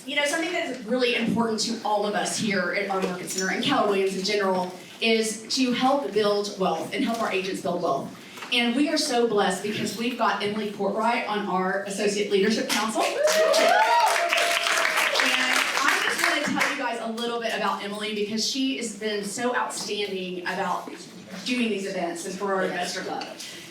You know, something that is really important to all of us here at our Market Center and Keller Williams in general is to help build wealth and help our agents build wealth. And we are so blessed because we've got Emily Cortright on our Associate Leadership Council. And I just want to tell you guys a little bit about Emily because she has been so outstanding about doing these events and for our investor club.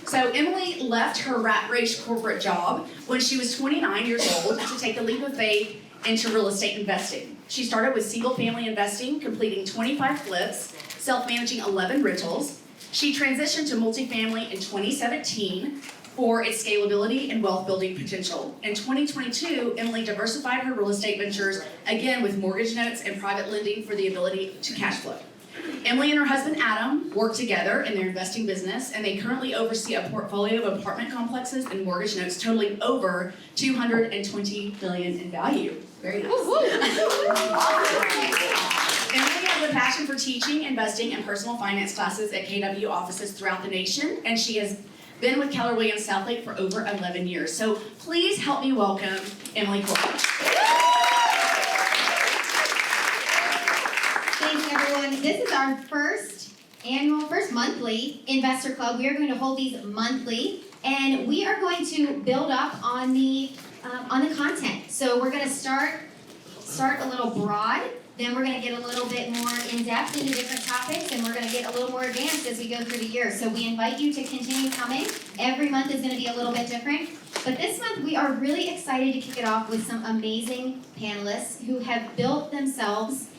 So Emily left her rat race corporate job when she was 29 years old to take a leap of faith into real estate investing. She started with single family investing, completing 25 flips, self-managing 11 rentals. She transitioned to multifamily in 2017 for its scalability and wealth building potential. In 2022, Emily diversified her real estate ventures, again with mortgage notes and private lending for the ability to cash flow. Emily and her husband Adam work together in their investing business, and they currently oversee a portfolio of apartment complexes and mortgage notes totaling over $220 million in value. Very nice. Emily has a passion for teaching, investing, and personal finance classes at KW offices throughout the nation, and she has been with Keller Williams Southlake for over 11 years. So please help me welcome Emily Cortright. Thank you, everyone. This is our first monthly investor club. We are going to hold these monthly, and we are going to build up on the content. So we're going to start a little broad, then we're going to get a little bit more in depth into different topics, and we're going to get a little more advanced as we go through the year. So we invite you to continue coming. Every month is going to be a little bit different, but this month we are really excited to kick it off with some amazing panelists who have built themselves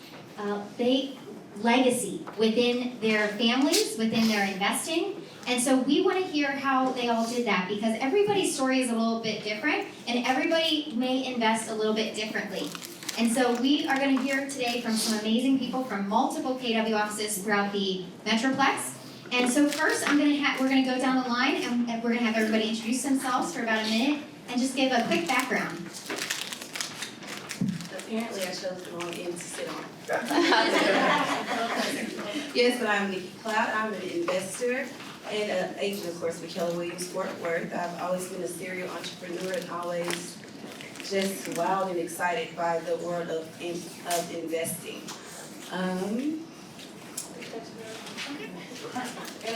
legacy within their families, within their investing. And so we want to hear how they all did that because everybody's story is a little bit different and everybody may invest a little bit differently. And so we are going to hear today from some amazing people from multiple KW offices throughout the Metroplex. And so first we're going to go down the line and we're going to have everybody introduce themselves for about a minute and just give a quick background. Apparently I chose the wrong end to sit on. Yes, but I'm Nikki Cloud. I'm an investor and an agent, of course, with Keller Williams Fort Worth. I've always been a serial entrepreneur and always just wild and excited by the world of investing. And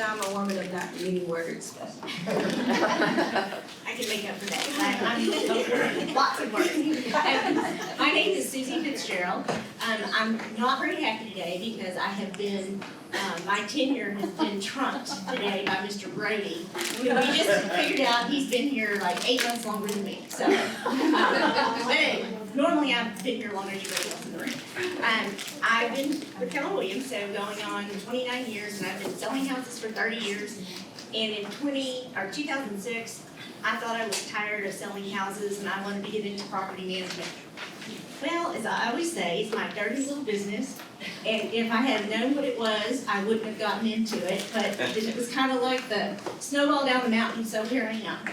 I'm a woman of not many words. I can make up for that. I'm lots of words. My name is Susie Fitzgerald. I'm not very happy today because I have been, my tenure has been trumped today by Mr. Brody. We just figured out he's been here like 8 months longer than me. So, but anyway, normally I've been here longer than anybody else in the room. I've been with Keller Williams, so going on 29 years, and I've been selling houses for 30 years. And in 2006, I thought I was tired of selling houses and I wanted to get into property management. Well, as I always say, it's my dirty little business. And if I had known what it was, I wouldn't have gotten into it. But it was kind of like the snowball down the mountain, so here I am.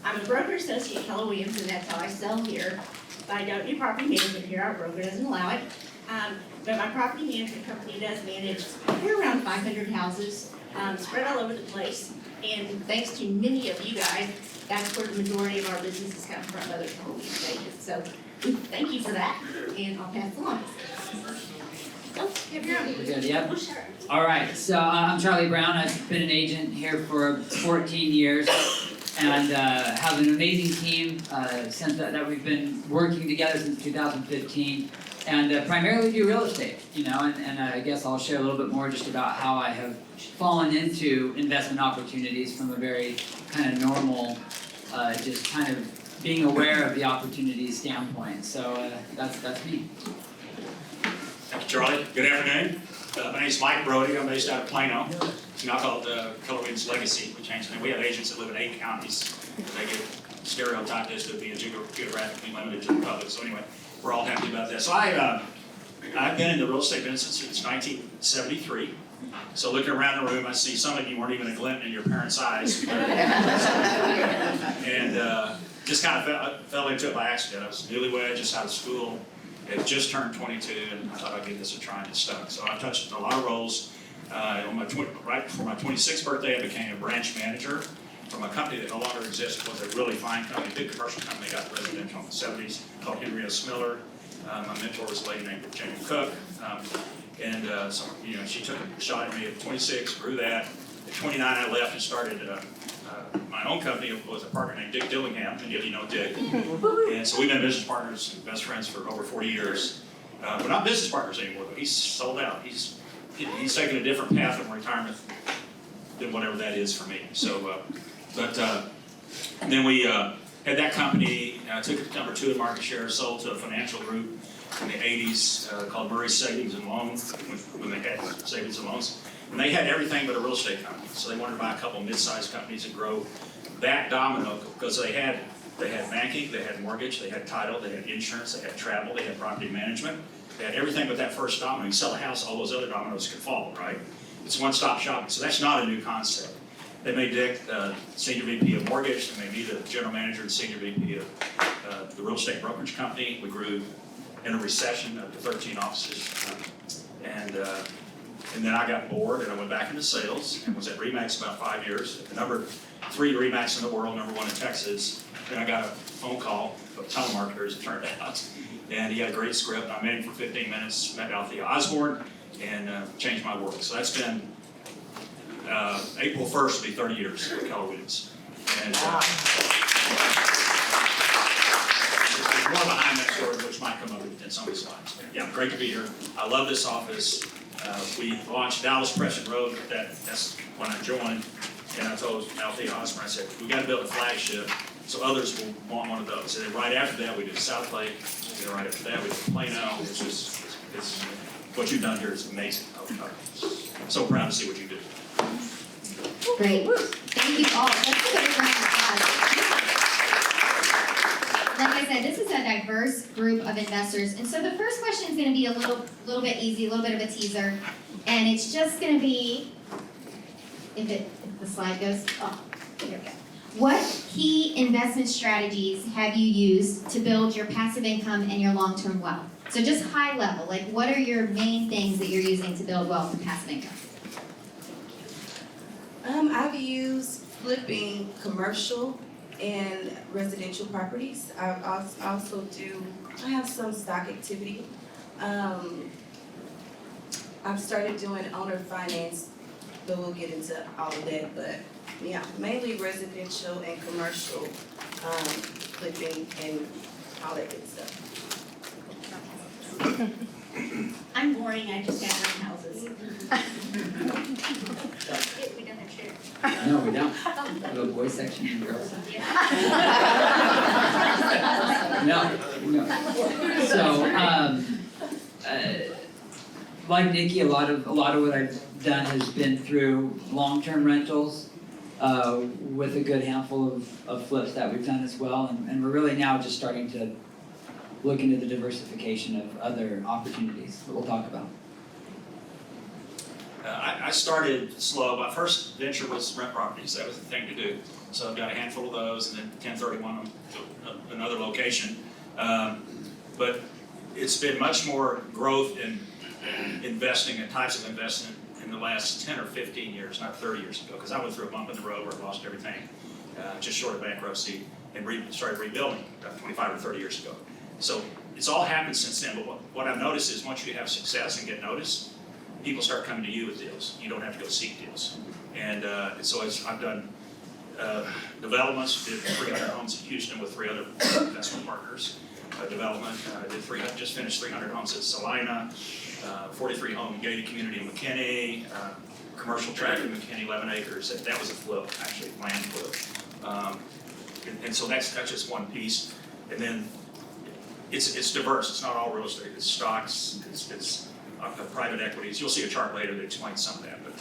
I'm a broker associate at Keller Williams, and that's how I sell here. But I don't do property management here. Our broker doesn't allow it. But my property management company does manage, we're around 500 houses, spread all over the place. And thanks to many of you guys, that's where the majority of our businesses come from, other Keller Williams agents. So thank you for that, and I'll pass it along. Oh, have your own. We're good, yep. Oh, sure. All right, so I'm Charlie Brown. I've been an agent here for 14 years and have an amazing team since that we've been working together since 2015 and primarily do real estate, and I guess I'll share a little bit more just about how I have fallen into investment opportunities from a very kind of normal, just kind of being aware of the opportunities standpoint. So that's me. Thank you, Charlie. Good afternoon. My name is Mike Brody. I'm based out of Plano. It's now called Keller Williams Legacy. We changed the name. We have agents that live in 8 counties. They get stereotyped as to being geographically limited to the public. So anyway, we're all happy about that. So I've been in the real estate business since 1973. So looking around the room, I see some of you weren't even a glint in your parents' eyes. And just kind of fell into it by accident. I was newlywed, just out of school. Had just turned 22, and I thought I'd give this a try, and it stuck. So I touched a lot of roles. Right before my 26th birthday, I became a branch manager from a company that no longer exists, was a really fine company, big commercial company, got residential in the 70s, called Henry S. Miller. My mentor was a lady named Virginia Cook. So, she took a shot at me at 26, grew that. At 29, I left and started my own company. It was a partner named Dick Dillingham, and you know Dick. And so we've been business partners and best friends for over 40 years. We're not business partners anymore, but he's sold out. He's taken a different path in retirement than whatever that is for me. So, then we had that company, took it to number 2 in market share, sold to a financial group in the 80s called Murray Savings and Loans, when they had savings and loans. And they had everything but a real estate company. So they wanted to buy a couple of mid-sized companies and grow that domino, because they had banking, they had mortgage, they had title, they had insurance, they had travel, they had property management. They had everything but that first domino. You sell a house, all those other dominoes could fall, right? It's one-stop shopping. So that's not a new concept. They made Dick Senior VP of Mortgage. They made me the General Manager and Senior VP of the real estate brokerage company. We grew in a recession up to 13 offices. And then I got bored and I went back into sales and was at RE/MAX about 5 years. The number 3 RE/MAX in the world, number 1 in Texas. Then I got a phone call from a telemarketer, as it turned out. And he had a great script. I met him for 15 minutes, met Althea Osborne, and changed my world. So that's been April 1st will be 30 years at Keller Williams. And there's more behind that story, which might come up in some of these slides. Yeah, great to be here. I love this office. We launched Dallas Crescent Road. That's when I joined. And I told Althea Osborne, I said, we got to build a flagship so others will want one of those. And then right after that, we did South Lake. And right after that, we did Plano. It's what you've done here is amazing. I'm so proud to see what you do. Great. Thank you all. Let's give a round of applause. Like I said, this is a diverse group of investors. And so the first question is going to be a little bit easy, a little bit of a teaser. And it's just going to be, if the slide goes, here we go. What key investment strategies have you used to build your passive income and your long-term wealth? So just high level, like what are your main things that you're using to build wealth and passive income? I've used flipping commercial and residential properties. I have some stock activity. I've started doing owner finance, but we'll get into all of that. But yeah, mainly residential and commercial, flipping and all that good stuff. I'm boring, I just have houses. We don't have shares. No, we don't. We have a boys section and girls section. No. So, like Nikki, a lot of what I've done has been through long-term rentals, with a good handful of flips that we've done as well, and we're really now just starting to look into the diversification of other opportunities that we'll talk about. I started slow. My first venture was rent properties. That was the thing to do. So I've got a handful of those, and then 1031 them to another location. But it's been much more growth in investing and types of investment in the last 10 or 15 years, not 30 years ago, because I went through a bump in the road where I lost everything, just short of bankruptcy, and started rebuilding about 25 or 30 years ago. So it's all happened since then, but what I've noticed is once you have success and get noticed, people start coming to you with deals. You don't have to go seek deals. And so I've done developments, did 300 homes in Houston with 3 other investment partners. Development, just finished 300 homes at Salina, 43 home gated community in McKinney, commercial tract in McKinney, 11 acres. That was a flip, actually, land flip. And so that's just one piece. And then it's diverse. It's not all real estate. It's stocks. It's private equities. You'll see a chart later that explains some of that. But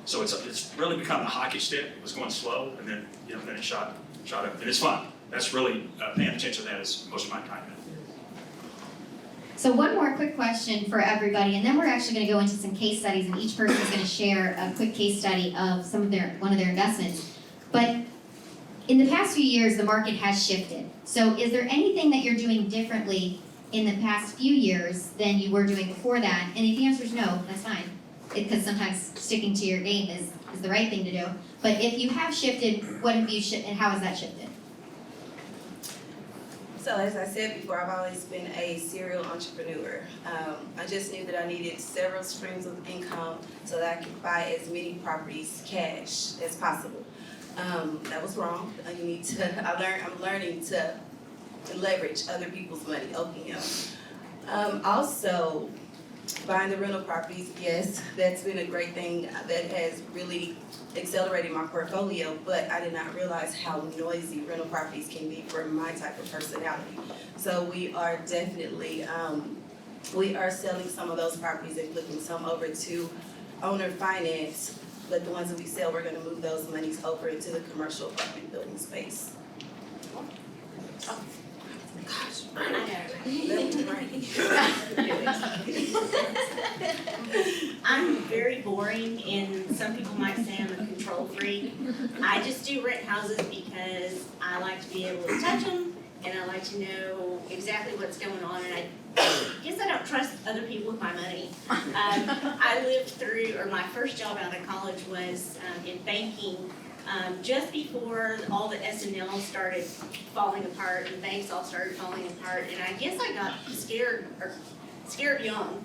so it's really become a hockey stick. It was going slow, and then then it shot up, and it's fun. That's really paying attention to that is most of my time. So one more quick question for everybody, and then we're actually going to go into some case studies, and each person is going to share a quick case study of one of their investments. But in the past few years, the market has shifted. So is there anything that you're doing differently in the past few years than you were doing before that? And if the answer is no, that's fine, because sometimes sticking to your game is the right thing to do. But if you have shifted, what have you and how has that shifted? So as I said before, I've always been a serial entrepreneur. I just knew that I needed several streams of income so that I could buy as many properties cash as possible. That was wrong. You need to, I'm learning to leverage other people's money, OPM. Also, buying the rental properties, yes, that's been a great thing that has really accelerated my portfolio, but I did not realize how noisy rental properties can be for my type of personality. So we are definitely, we are selling some of those properties and flipping some over to owner finance, but the ones that we sell, we're gonna move those monies over into the commercial apartment building space. Gosh, I'm very boring, and some people might say I'm a control freak. I just do rent houses because I like to be able to touch them, and I like to know exactly what's going on, and I guess I don't trust other people with my money. I lived through, or my first job out of college was in banking. Just before all the S&L started falling apart and the banks all started falling apart, and I guess I got scared young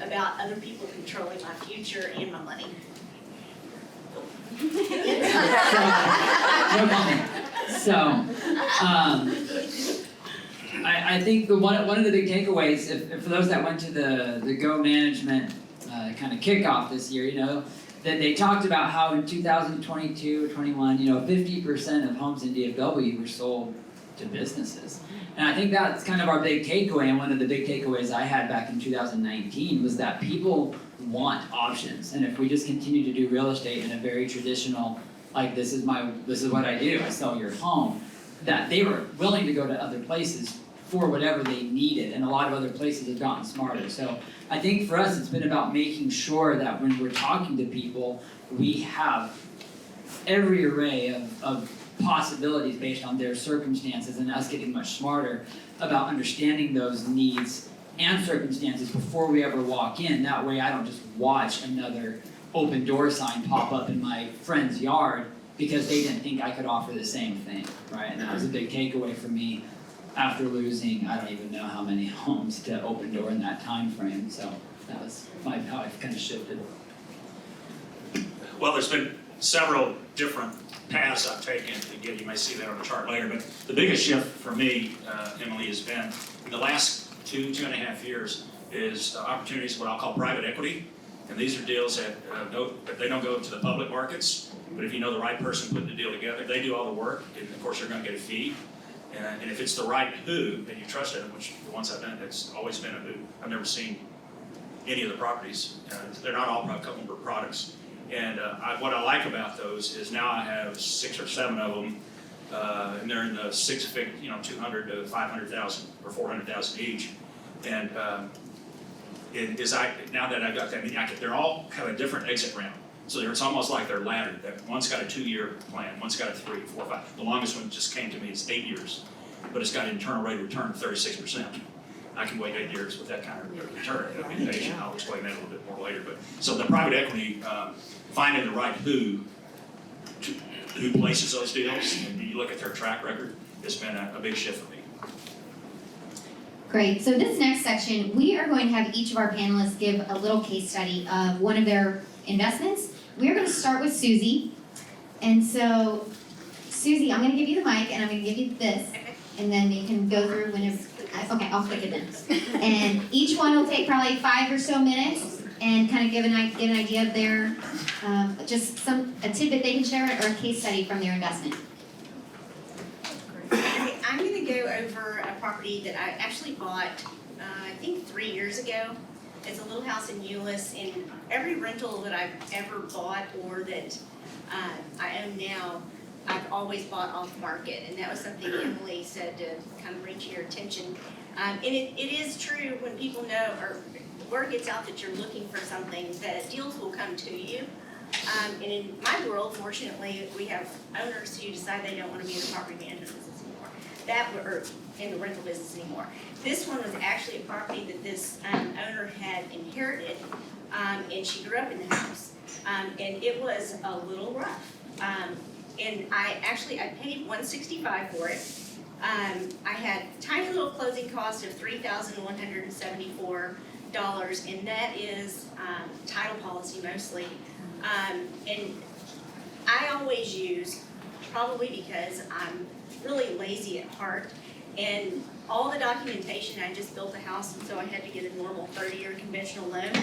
about other people controlling my future and my money. No comment. So, I think one of the big takeaways, if for those that went to the Go Management kind of kickoff this year, that they talked about how in 2022 or 21, 50% of homes in DFW were sold to businesses. And I think that's kind of our big takeaway, and one of the big takeaways I had back in 2019 was that people want options. And if we just continue to do real estate in a very traditional, like this is what I do, I sell your home, that they were willing to go to other places for whatever they needed, and a lot of other places have gotten smarter. So I think for us, it's been about making sure that when we're talking to people, we have every array of possibilities based on their circumstances, and us getting much smarter about understanding those needs and circumstances before we ever walk in. That way I don't just watch another open door sign pop up in my friend's yard because they didn't think I could offer the same thing, right? And that was a big takeaway for me after losing, I don't even know how many homes to Open Door in that time frame. So that was how I've kind of shifted. Well, there's been several different paths I've taken to get, you may see that on the chart later, but the biggest shift for me, Emily, has been in the last 2.5 years is opportunities, what I'll call private equity. And these are deals that they don't go to the public markets, but if you know the right person putting the deal together, they do all the work, and of course they're gonna get a fee. And if it's the right who, and you trust it, which the ones I've done, it's always been a who. I've never seen any of the properties. They're not all couple of products. And what I like about those is now I have 6 or 7 of them, and they're in the 200 to 500,000 or 400,000 each. And now that I've got that, they're all have a different exit ramp. So it's almost like they're laddered. That one's got a 2-year plan, one's got a 3, 4, 5. The longest one just came to me is 8 years, but it's got an internal rate of return of 36%. I can wait 8 years with that kind of return. I'll be patient. I'll explain that a little bit more later. But so the private equity, finding the right who places those deals, and you look at their track record, it's been a big shift for me. Great. So this next section, we are going to have each of our panelists give a little case study of one of their investments. We're going to start with Susie. And so, Susie, I'm going to give you the mic, and I'm going to give you this, and then you can go through whenever. Okay, I'll click it then. And each one will take probably 5 or so minutes, and kind of give an idea of their, just a tidbit they can share, or a case study from their investment. I'm going to go over a property that I actually bought, I think 3 years ago. It's a little house in Euless, and every rental that I've ever bought or that I own now, I've always bought off market, and that was something Emily said to kind of bring to your attention. And it is true when people know, or word gets out that you're looking for something, that deals will come to you. And in my world, fortunately, we have owners who decide they don't want to be in the property management business anymore, or in the rental business anymore. This one was actually a property that this owner had inherited, and she grew up in the house. And it was a little rough. And I paid $165 for it. I had tiny little closing cost of $3,174, and that is title policy mostly. And I always use, probably because I'm really lazy at heart, and all the documentation, I just built a house, and so I had to get a normal 30-year conventional loan.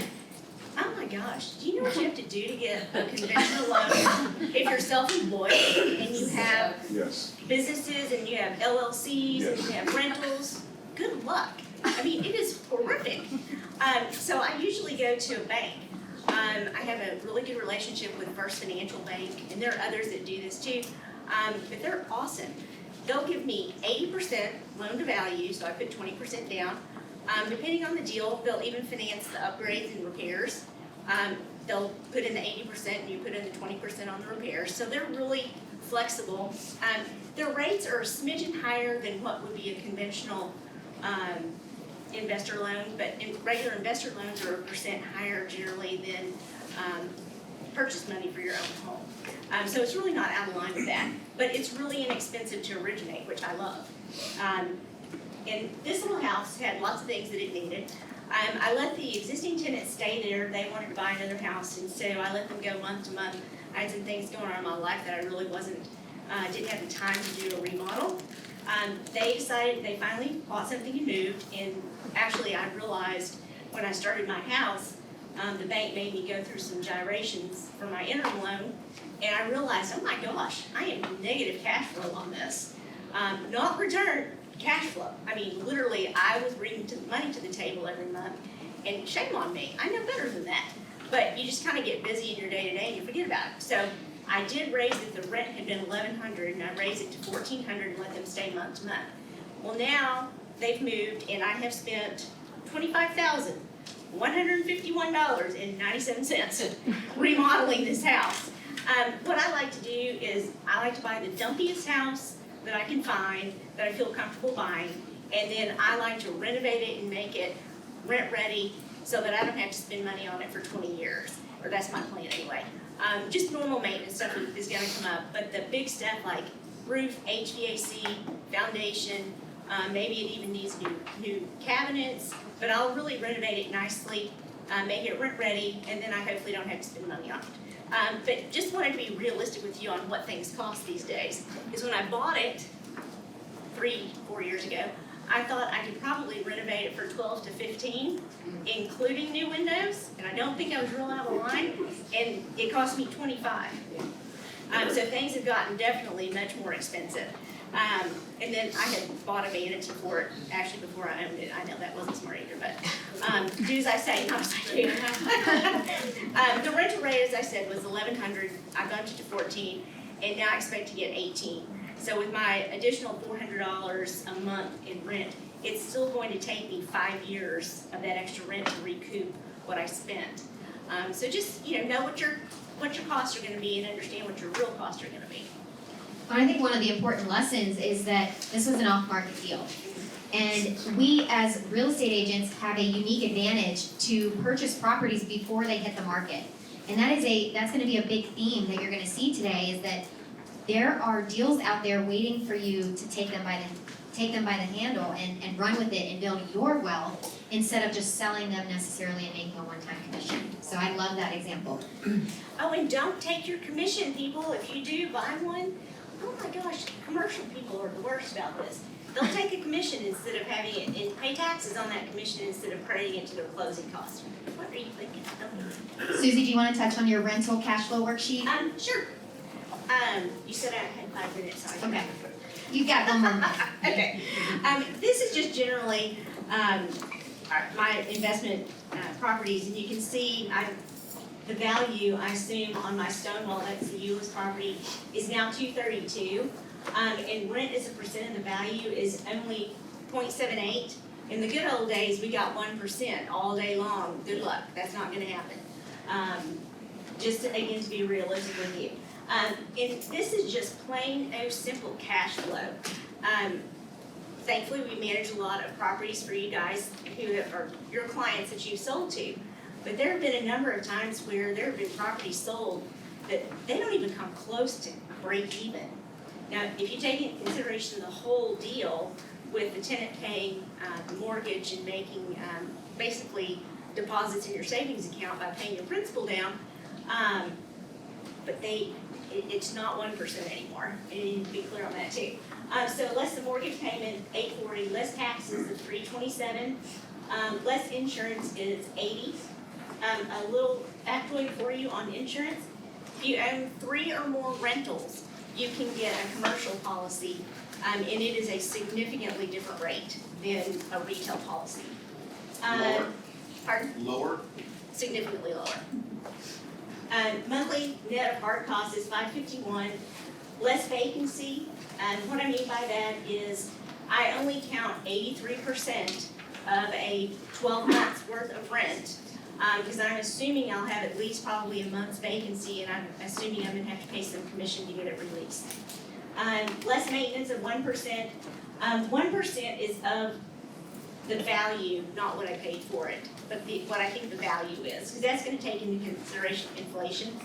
Oh my gosh, do you know what you have to do to get a conventional loan if you're self-employed and you have Yes. businesses and you have LLCs and you have rentals? Good luck. I mean, it is horrific. So I usually go to a bank. I have a really good relationship with First Financial Bank, and there are others that do this too, but they're awesome. They'll give me 80% loan to value, so I put 20% down. Depending on the deal, they'll even finance the upgrades and repairs. They'll put in the 80% and you put in the 20% on the repairs, so they're really flexible. Their rates are a smidgen higher than what would be a conventional investor loan, but regular investor loans are 1% higher generally than purchase money for your own home. So it's really not out of line with that, but it's really inexpensive to originate, which I love. And this little house had lots of things that it needed. I let the existing tenants stay there. They wanted to buy another house, and so I let them go month to month. I had some things going on in my life that I really didn't have the time to do a remodel. They decided, they finally bought something and moved, and actually I realized when I started my house, the bank made me go through some gyrations for my interim loan, and I realized, oh my gosh, I am negative cash flow on this. Not return, cash flow. I mean, literally, I was bringing money to the table every month, and shame on me, I know better than that. But you just kind of get busy in your day-to-day and you forget about it. So I did raise it, the rent had been $1,100, and I raised it to $1,400 and let them stay month to month. Well, now they've moved, and I have spent $25,151.97 remodeling this house. What I like to do is I like to buy the dumpiest house that I can find, that I feel comfortable buying, and then I like to renovate it and make it rent ready so that I don't have to spend money on it for 20 years, or that's my plan anyway. Just normal maintenance stuff is gonna come up, but the big stuff like roof, HVAC, foundation, maybe it even needs new cabinets, but I'll really renovate it nicely, make it rent ready, and then I hopefully don't have to spend money on it. But just wanted to be realistic with you on what things cost these days. Because when I bought it 3-4 years ago, I thought I could probably renovate it for 12 to 15, including new windows, and I don't think I was real out of line, and it cost me 25. So things have gotten definitely much more expensive. And then I had bought a vanity for it, actually before I owned it. I know that wasn't smart either, but do as I say, not as I do. The rental rate, as I said, was $1,100. I bumped it to $1,400, and now I expect to get $1,800. So with my additional $400 a month in rent, it's still going to take me 5 years of that extra rent to recoup what I spent. So just know what your costs are going to be and understand what your real costs are going to be. I think one of the important lessons is that this was an off-market deal. And we as real estate agents have a unique advantage to purchase properties before they hit the market. And that's gonna be a big theme that you're gonna see today, is that there are deals out there waiting for you to take them by the handle and run with it and build your wealth instead of just selling them necessarily and making a one-time commission. So I love that example. Oh, and don't take your commission, people. If you do buy one, oh my gosh, commercial people are the worst about this. They'll take a commission instead of having it, and pay taxes on that commission instead of crediting it to their closing costs. What are you thinking? Susie, do you wanna touch on your rental cash flow worksheet? Sure. You said I had 5 minutes, so I Okay. You've got one more minute. Okay. This is just generally my investment properties, and you can see the value I assume on my Stonewall, that's the Euless property, is now $232. And rent as a percent of the value is only 0.78. In the good old days, we got 1% all day long. Good luck. That's not going to happen. Just again to be realistic with you. And this is just plain old simple cash flow. Thankfully, we manage a lot of properties for you guys who are your clients that you've sold to. But there have been a number of times where there have been properties sold that they don't even come close to break even. Now, if you take into consideration the whole deal with the tenant paying the mortgage and making basically deposits in your savings account by paying your principal down, but it's not 1% anymore, and you need to be clear on that too. So less the mortgage payment, $840, less taxes of $327, less insurance is $80. A little factoid for you on insurance: if you own 3 or more rentals, you can get a commercial policy, and it is a significantly different rate than a retail policy. Lower. Pardon? Lower? Significantly lower. Monthly net of hard costs is $551, less vacancy, and what I mean by that is I only count 83% of a 12 months worth of rent, because I'm assuming I'll have at least probably a month's vacancy, and I'm assuming I'm gonna have to pay some commission to get it released. Less maintenance of 1%. 1% is of the value, not what I paid for it, but what I think the value is, because that's gonna take into consideration inflation.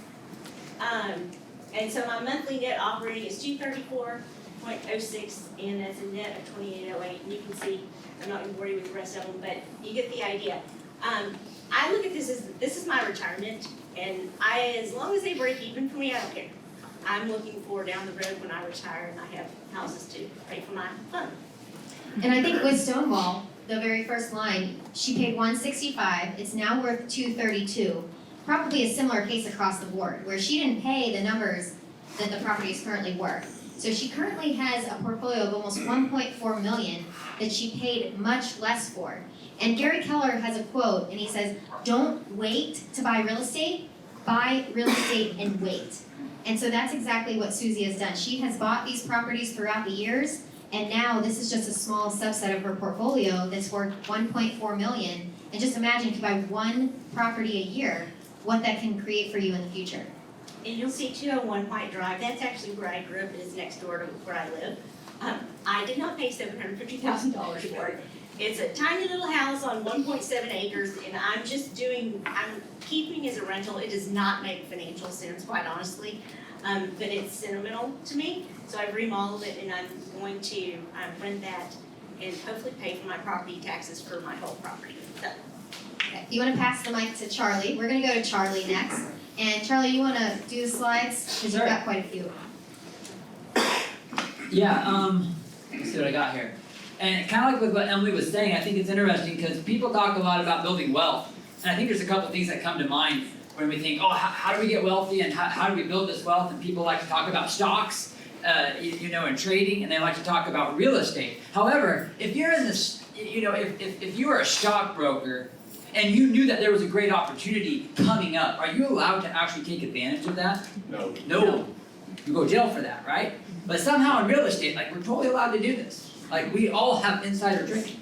And so my monthly net operating is $234.06, and that's a net of $28.08, and you can see, I'm not gonna bore you with the rest of them, but you get the idea. I look at this is my retirement, and as long as they break even for me, I don't care. I'm looking for down the road when I retire and I have houses to pay for my fund. And I think with Stonewall, the very first line, she paid $165, it's now worth $232. Probably a similar case across the board, where she didn't pay the numbers that the property is currently worth. So she currently has a portfolio of almost 1.4 million that she paid much less for. And Gary Keller has a quote, and he says, "Don't wait to buy real estate, buy real estate and wait." And so that's exactly what Susie has done. She has bought these properties throughout the years, and now this is just a small subset of her portfolio that's worth 1.4 million. And just imagine if you buy one property a year, what that can create for you in the future. And you'll see 201 White Drive, that's actually where I grew up, it is next door to where I live. I did not pay $750,000 for it. It's a tiny little house on 1.7 acres, and I'm keeping as a rental. It does not make financial sense, quite honestly, but it's sentimental to me. So I've remodeled it, and I'm going to rent that and hopefully pay for my property taxes for my whole property. So, Okay, you wanna pass the mic to Charlie? We're gonna go to Charlie next. And Charlie, you wanna do the slides? Because you've got quite a few. Yeah, let's see what I got here. And kind of like with what Emily was saying, I think it's interesting because people talk a lot about building wealth. And I think there's a couple things that come to mind when we think, oh, how do we get wealthy and how do we build this wealth? And people like to talk about stocks, and trading, and they like to talk about real estate. However, if you're in this, if you are a stockbroker and you knew that there was a great opportunity coming up, are you allowed to actually take advantage of that? No. No. You go to jail for that, right? But somehow in real estate, like, we're totally allowed to do this. Like, we all have insider trading,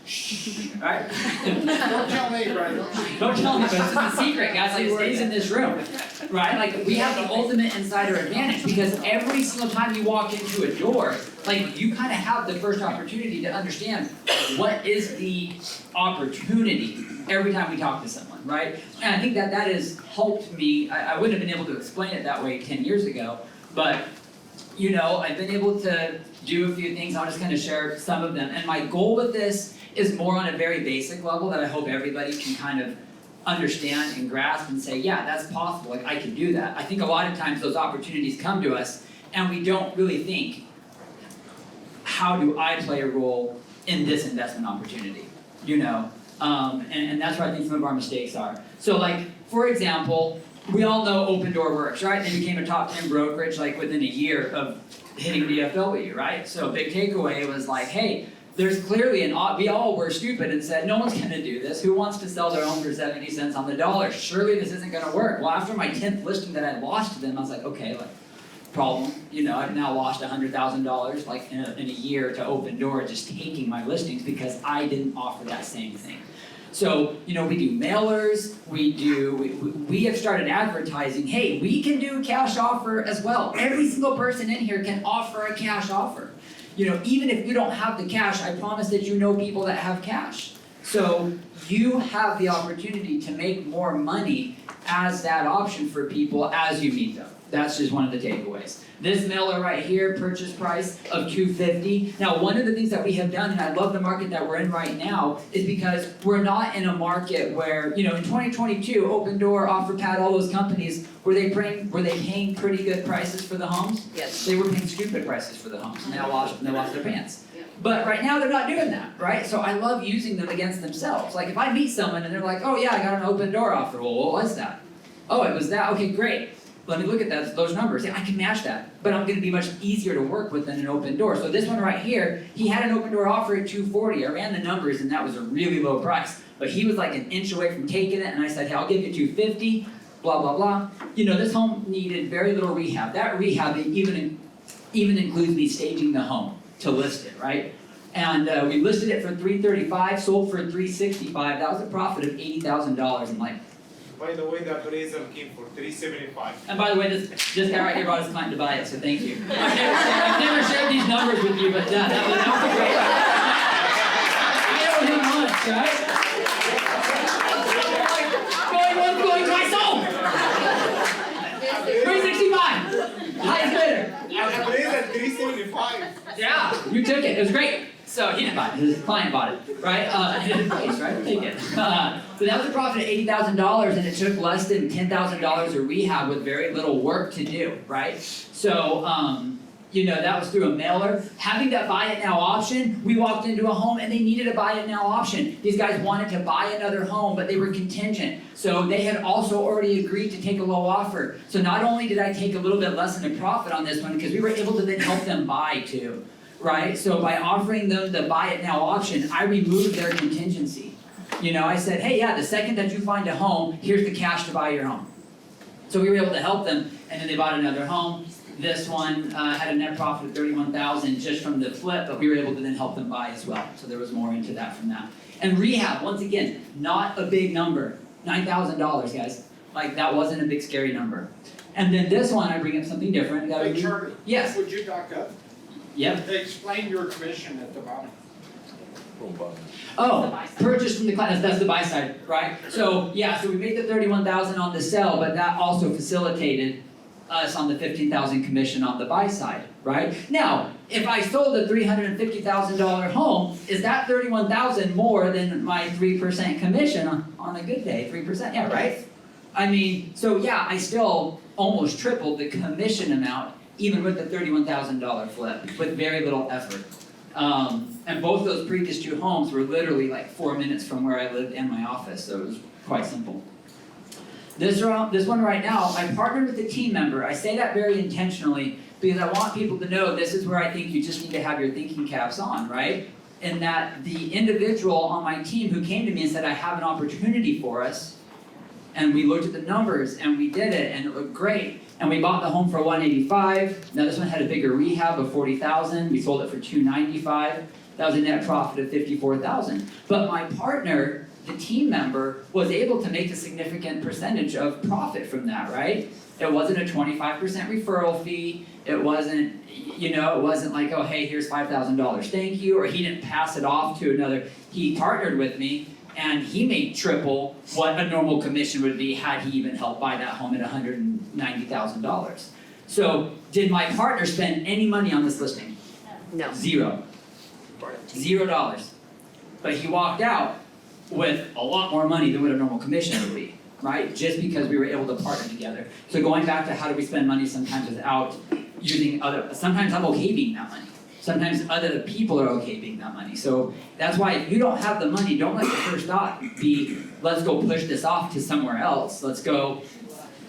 right? Don't tell me, right? Don't tell me, but it's a secret, guys, like, it stays in this room, right? Like, we have the ultimate insider advantage because every single time you walk into a door, like, you kind of have the first opportunity to understand what is the opportunity every time we talk to someone, right? And I think that has helped me. I wouldn't have been able to explain it that way 10 years ago, but I've been able to do a few things. I'll just kind of share some of them. And my goal with this is more on a very basic level that I hope everybody can kind of understand and grasp and say, yeah, that's possible. Like, I can do that. I think a lot of times those opportunities come to us and we don't really think, how do I play a role in this investment opportunity? And that's where I think some of our mistakes are. So, like, for example, we all know Open Door works, right? They became a top 10 brokerage like within a year of hitting DFW, right? So big takeaway was like, hey, there's clearly we all were stupid and said, no one's gonna do this. Who wants to sell their home for 70 cents on the dollar? Surely this isn't gonna work. Well, after my 10th listing that I lost to them, I was like, okay, like, problem. I've now lost $100,000 like in a year to Open Door just taking my listings because I didn't offer that same thing. So, we do mailers, we have started advertising, hey, we can do cash offer as well. Every single person in here can offer a cash offer. Even if you don't have the cash, I promise that you know people that have cash. So you have the opportunity to make more money as that option for people as you meet them. That's just one of the takeaways. This mailer right here, purchase price of $250. Now, one of the things that we have done, and I love the market that we're in right now, is because we're not in a market where, in 2022, Open Door, OfferPad, all those companies, were they paying pretty good prices for the homes? Yes. They were paying stupid prices for the homes, and they lost their pants. But right now they're not doing that, right? So I love using them against themselves. Like if I meet someone and they're like, oh yeah, I got an Open Door offer. Well, what was that? Oh, it was that. Okay, great. Let me look at those numbers. Yeah, I can match that. But I'm gonna be much easier to work with than an Open Door. So this one right here, he had an Open Door offer at $240. I ran the numbers and that was a really low price. But he was like an inch away from taking it and I said, hey, I'll give you $250, blah, blah, blah. This home needed very little rehab. That rehab even includes me staging the home to list it, right? And we listed it for $335, sold for $365. That was a profit of $80,000 in like. By the way, the appraisal came for $375. And by the way, this guy right here brought his client to buy it, so thank you. I've never shared these numbers with you, but yeah, that was great. I owe him lunch, right? Going once, going twice, sold! $365, highest bidder. Appraisal $375. Yeah, you took it. It was great. So he didn't buy it. His client bought it, right? His place, right? Take it. So that was a profit of $80,000, and it took less than $10,000 of rehab with very little work to do, right? So, that was through a mailer. Having that buy it now option, we walked into a home and they needed a buy it now option. These guys wanted to buy another home, but they were contingent. So they had also already agreed to take a low offer. So not only did I take a little bit less than a profit on this one, because we were able to then help them buy too, right? So by offering them the buy it now option, I removed their contingency. I said, hey, yeah, the second that you find a home, here's the cash to buy your home. So we were able to help them, and then they bought another home. This one had a net profit of $31,000 just from the flip, but we were able to then help them buy as well. So there was more into that from that. And rehab, once again, not a big number. $9,000, guys. Like, that wasn't a big, scary number. And then this one, I bring up something different. Hey, Charlie. Yes. Would you back up? Yep. Explain your commission at the bottom. Oh, purchase from the client, that's the buy side, right? So, yeah, so we made the $31,000 on the sell, but that also facilitated us on the $15,000 commission on the buy side, right? Now, if I sold a $350,000 home, is that $31,000 more than my 3% commission on a good day? 3%, yeah, right? I mean, so yeah, I still almost tripled the commission amount, even with the $31,000 flip, with very little effort. And both those previous two homes were literally like 4 minutes from where I lived and my office, so it was quite simple. This one right now, I partnered with a team member. I say that very intentionally because I want people to know this is where I think you just need to have your thinking caps on, right? And that the individual on my team who came to me and said, I have an opportunity for us, and we looked at the numbers and we did it and it looked great. And we bought the home for $185,000. Now this one had a bigger rehab of $40,000. We sold it for $295,000. That was a net profit of $54,000. But my partner, the team member, was able to make a significant percentage of profit from that, right? It wasn't a 25% referral fee. It wasn't, it wasn't like, oh, hey, here's $5,000, thank you. Or he didn't pass it off to another. He partnered with me, and he made triple what a normal commission would be had he even helped buy that home at $190,000. So did my partner spend any money on this listing? No. Zero. $0. But he walked out with a lot more money than what a normal commission would be, right? Just because we were able to partner together. So going back to how do we spend money sometimes without using sometimes I'm okay being that money. Sometimes other people are okay being that money. So that's why if you don't have the money, don't let the first thought be, let's go push this off to somewhere else. Let's go,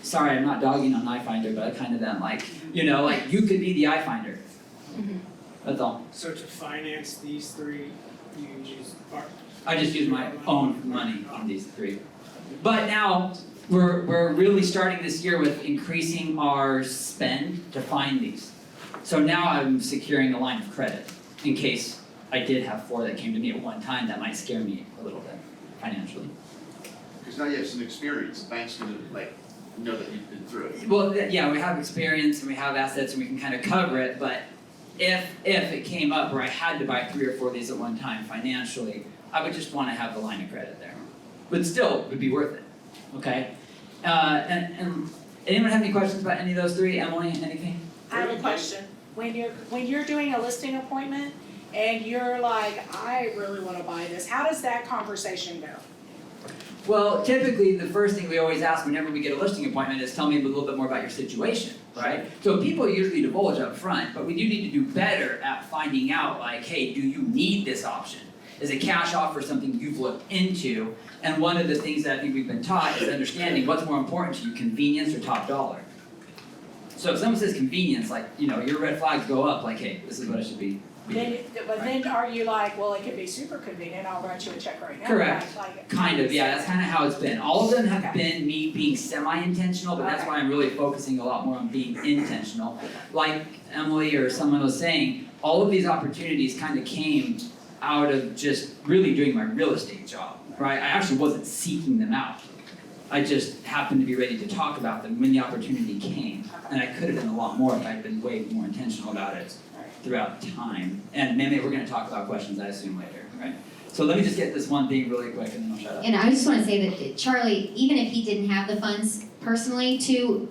sorry, I'm not dogging on iFinder, but I kind of am like, you could be the iFinder. Mm-hmm. That's all. So to finance these three, you use I just use my own money on these three. But now, we're really starting this year with increasing our spend to find these. So now I'm securing a line of credit in case I did have 4 that came to me at one time. That might scare me a little bit financially. Because now you have some experience, the bank's gonna know that you've been through it. Well, yeah, we have experience and we have assets and we can kind of cover it, but if it came up where I had to buy 3 or 4 of these at one time financially, I would just want to have the line of credit there. But still, it would be worth it, okay? And Anyone have any questions about any of those three? Emily, anything? I have a question. When you're doing a listing appointment and you're like, I really wanna buy this, how does that conversation go? Well, typically, the first thing we always ask whenever we get a listing appointment is tell me a little bit more about your situation, right? So people usually divulge up front, but we do need to do better at finding out like, hey, do you need this option? Is a cash offer something you've looked into? And one of the things that I think we've been taught is understanding what's more important to you, convenience or top dollar. So if someone says convenience, like, your red flags go up, like, hey, this is what I should be doing. Then are you like, well, it could be super convenient, I'll write you a check right now. Correct. Like, Kind of, yeah, that's kind of how it's been. All of them have been me being semi-intentional, but that's why I'm really focusing a lot more on being intentional. Like Emily or someone was saying, all of these opportunities kind of came out of just really doing my real estate job, right? I actually wasn't seeking them out. I just happened to be ready to talk about them when the opportunity came. And I could have done a lot more if I'd been way more intentional about it throughout time. And maybe we're gonna talk about questions, I assume, later, right? So let me just get this one thing really quick and then I'll shut up. And I just wanna say that Charlie, even if he didn't have the funds personally to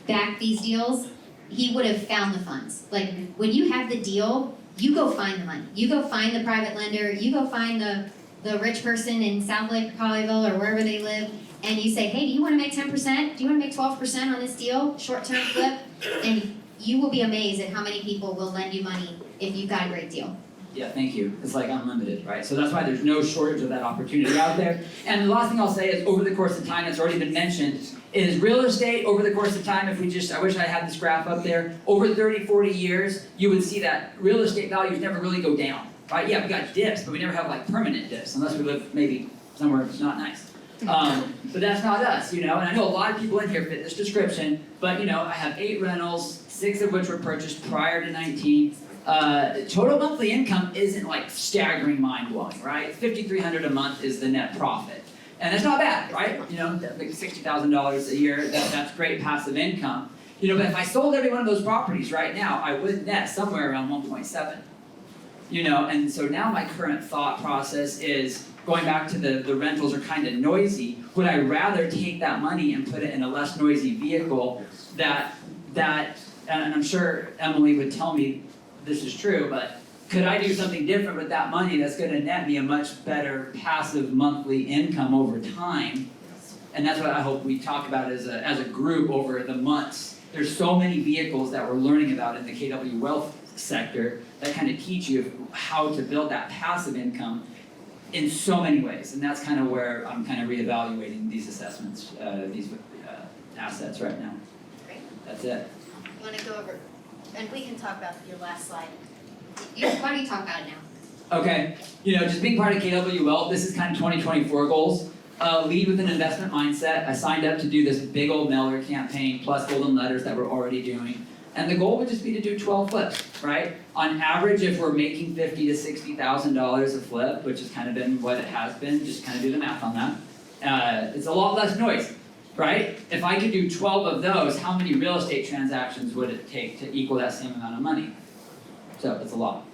back these deals, he would have found the funds. Like, when you have the deal, you go find the money. You go find the private lender, you go find the rich person in South Lake, Colleyville, or wherever they live, and you say, hey, do you wanna make 10%? Do you wanna make 12% on this deal, short-term flip? And you will be amazed at how many people will lend you money if you've got a great deal. Yeah, thank you. It's like unlimited, right? So that's why there's no shortage of that opportunity out there. And the last thing I'll say is over the course of time, it's already been mentioned, is real estate over the course of time, I wish I had this graph up there, over 30, 40 years, you would see that real estate values never really go down, right? Yeah, we got dips, but we never have like permanent dips, unless we live maybe somewhere not nice. But that's not us, and I know a lot of people in here fit this description, but I have 8 rentals, 6 of which were purchased prior to 19. Total monthly income isn't like staggering mind-blowing, right? $5,300 a month is the net profit. And that's not bad, right? That makes $60,000 a year, that's great passive income. But if I sold every one of those properties right now, I would net somewhere around 1.7. And so now my current thought process is, going back to the rentals are kind of noisy, would I rather take that money and put it in a less noisy vehicle that and I'm sure Emily would tell me this is true, but could I do something different with that money that's gonna net me a much better passive monthly income over time? And that's what I hope we talk about as a group over the months. There's so many vehicles that we're learning about in the KW Wealth sector that kind of teach you how to build that passive income in so many ways, and that's kind of where I'm kind of reevaluating these assessments, these assets right now. Great. That's it. You wanna go over, and we can talk about your last slide. Why don't you talk about it now? Okay, just being part of KW Wealth, this is kind of 2024 goals. Lead with an investment mindset. I signed up to do this big old mailer campaign plus golden letters that we're already doing. And the goal would just be to do 12 flips, right? On average, if we're making $50,000 to $60,000 a flip, which has kind of been what it has been, just kind of do the math on that. It's a lot less noise, right? If I could do 12 of those, how many real estate transactions would it take to equal that same amount of money? So it's a lot.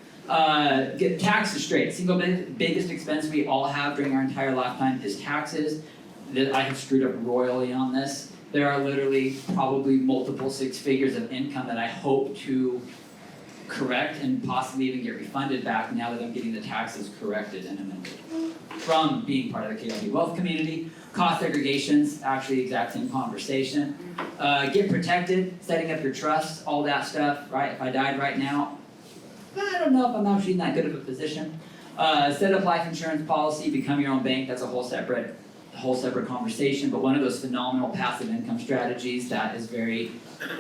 Get taxes straight. Single biggest expense we all have during our entire lifetime is taxes. I have screwed up royally on this. There are literally probably multiple 6 figures of income that I hope to correct and possibly even get refunded back now that I'm getting the taxes corrected and amended. From being part of the KW Wealth community. Cost segregations, actually exact same conversation. Get protected, setting up your trusts, all that stuff, right? If I died right now, I don't know if I'm actually in that good of a position. Set up life insurance policy, become your own bank, that's a whole separate conversation, but one of those phenomenal passive income strategies that is very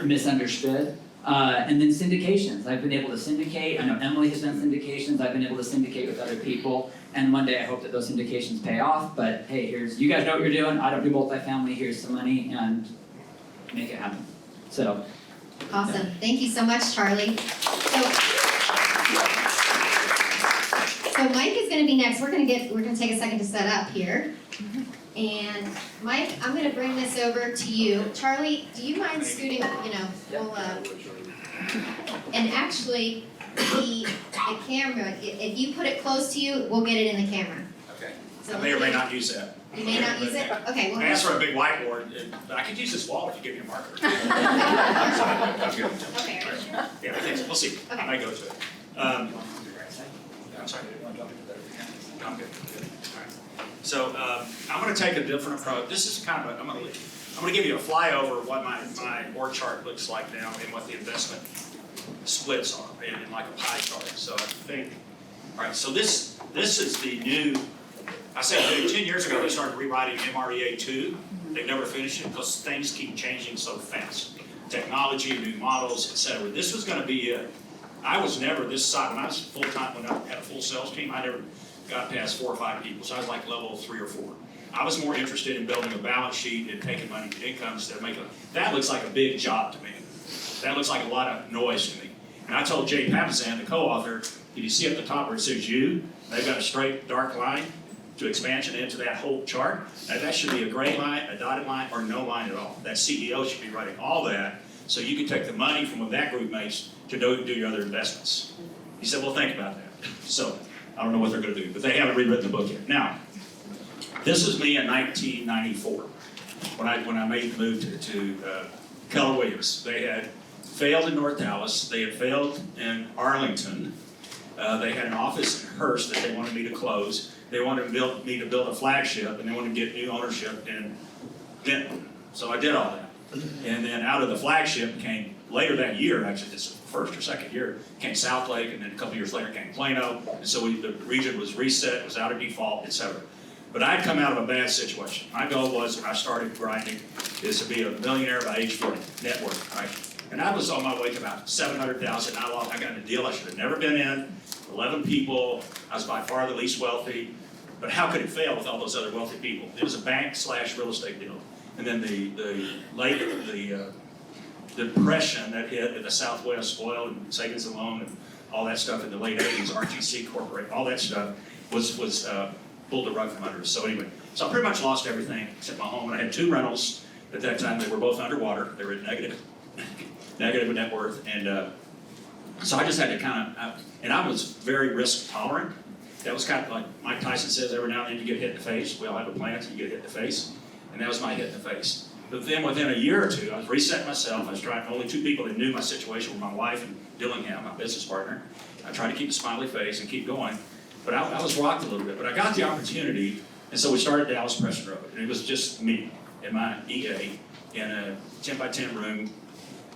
misunderstood. And then syndications. I've been able to syndicate. I know Emily has done syndications. I've been able to syndicate with other people. And one day I hope that those syndications pay off. But hey, you guys know what you're doing. I don't do multifamily. Here's some money and make it happen. So. Awesome. Thank you so much, Charlie. So Mike is going to be next. We're going to take a second to set up here. And Mike, I'm going to bring this over to you. Charlie, do you mind scooting? We'll and actually the camera. If you put it close to you, we'll get it in the camera. Okay. So I may or may not use that. You may not use it? Okay, well. I asked for a big whiteboard, and I could use this wall if you give me a marker. I'm good. Okay, are you sure? Yeah, I think so. We'll see. I Okay. might go to it. I'm sorry. No, I'm good. All right. So I'm going to take a different approach. This is kind of I'm going to give you a flyover of what my org chart looks like now and what the investment splits are in like a pie chart. So I think, all right. So this is the new. I said 10 years ago they started rewriting MREA 2. They've never finished it because things keep changing so fast. Technology, new models, etc. This was going to be I was never this side. When I was full-time, when I had a full sales team, I never got past 4 or 5 people. So I was like level 3 or 4. I was more interested in building a balance sheet and taking money to income instead of making that looks like a big job to me. That looks like a lot of noise to me. And I told Jay Papasan, the co-author, did you see at the top where it says you? They've got a straight dark line to expansion into that whole chart. Now that should be a gray line, a dotted line, or no line at all. That CEO should be writing all that so you can take the money from what that group makes to do your other investments. He said, well, think about that. So I don't know what they're going to do, but they haven't rewritten the book yet. Now, this is me in 1994 when I made the move to Keller Williams. They had failed in North Dallas. They had failed in Arlington. They had an office in Hearst that they wanted me to close. They wanted me to build a flagship, and they wanted to get new ownership in Denton. So I did all that. And then out of the flagship came, later that year, actually this first or second year, came South Lake, and then a couple years later came Plano. And so the region was reset, was out of default, etc. But I'd come out of a bad situation. My goal was, when I started grinding, is to be a millionaire by age 40, net worth, right? And I was on my way to about $700,000. I got in a deal I should have never been in, 11 people. I was by far the least wealthy. But how could it fail with all those other wealthy people? It was a bank/real estate deal. And then the depression that hit in the Southwest, oil and savings and loan and all that stuff in the late 80s, RTC Cortright, all that stuff was pulled the rug from under us. So anyway, so I pretty much lost everything except my home. And I had 2 rentals at that time. They were both underwater. They were negative net worth. And so I just had to kind of, and I was very risk tolerant. That was kind of like Mike Tyson says, every now and then you get hit in the face. We all have a plan so you get hit in the face. And that was my hit in the face. But then within a year or 2, I was resetting myself. I was trying, only 2 people that knew my situation were my wife and Dillingham, my business partner. I tried to keep a smiley face and keep going. But I was rocked a little bit. But I got the opportunity, and so we started Dallas Preston Road. And it was just me and my EA in a 10 by 10 room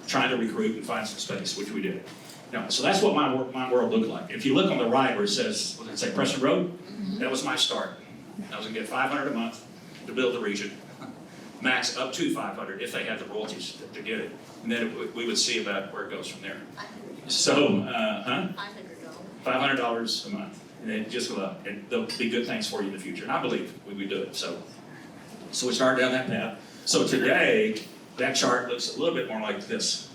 trying to recruit and find some space, which we did. Now, so that's what my world looked like. If you look on the right where it says, what did it say, Preston Road? That was my start. I was going to get $500 a month to build the region. Max up to $500 if they had the royalties to get it. And then we would see about where it goes from there. So, $500 a month. And then just go up. And there'll be good things for you in the future. And I believe we would do it. So we started down that path. So today, that chart looks a little bit more like this.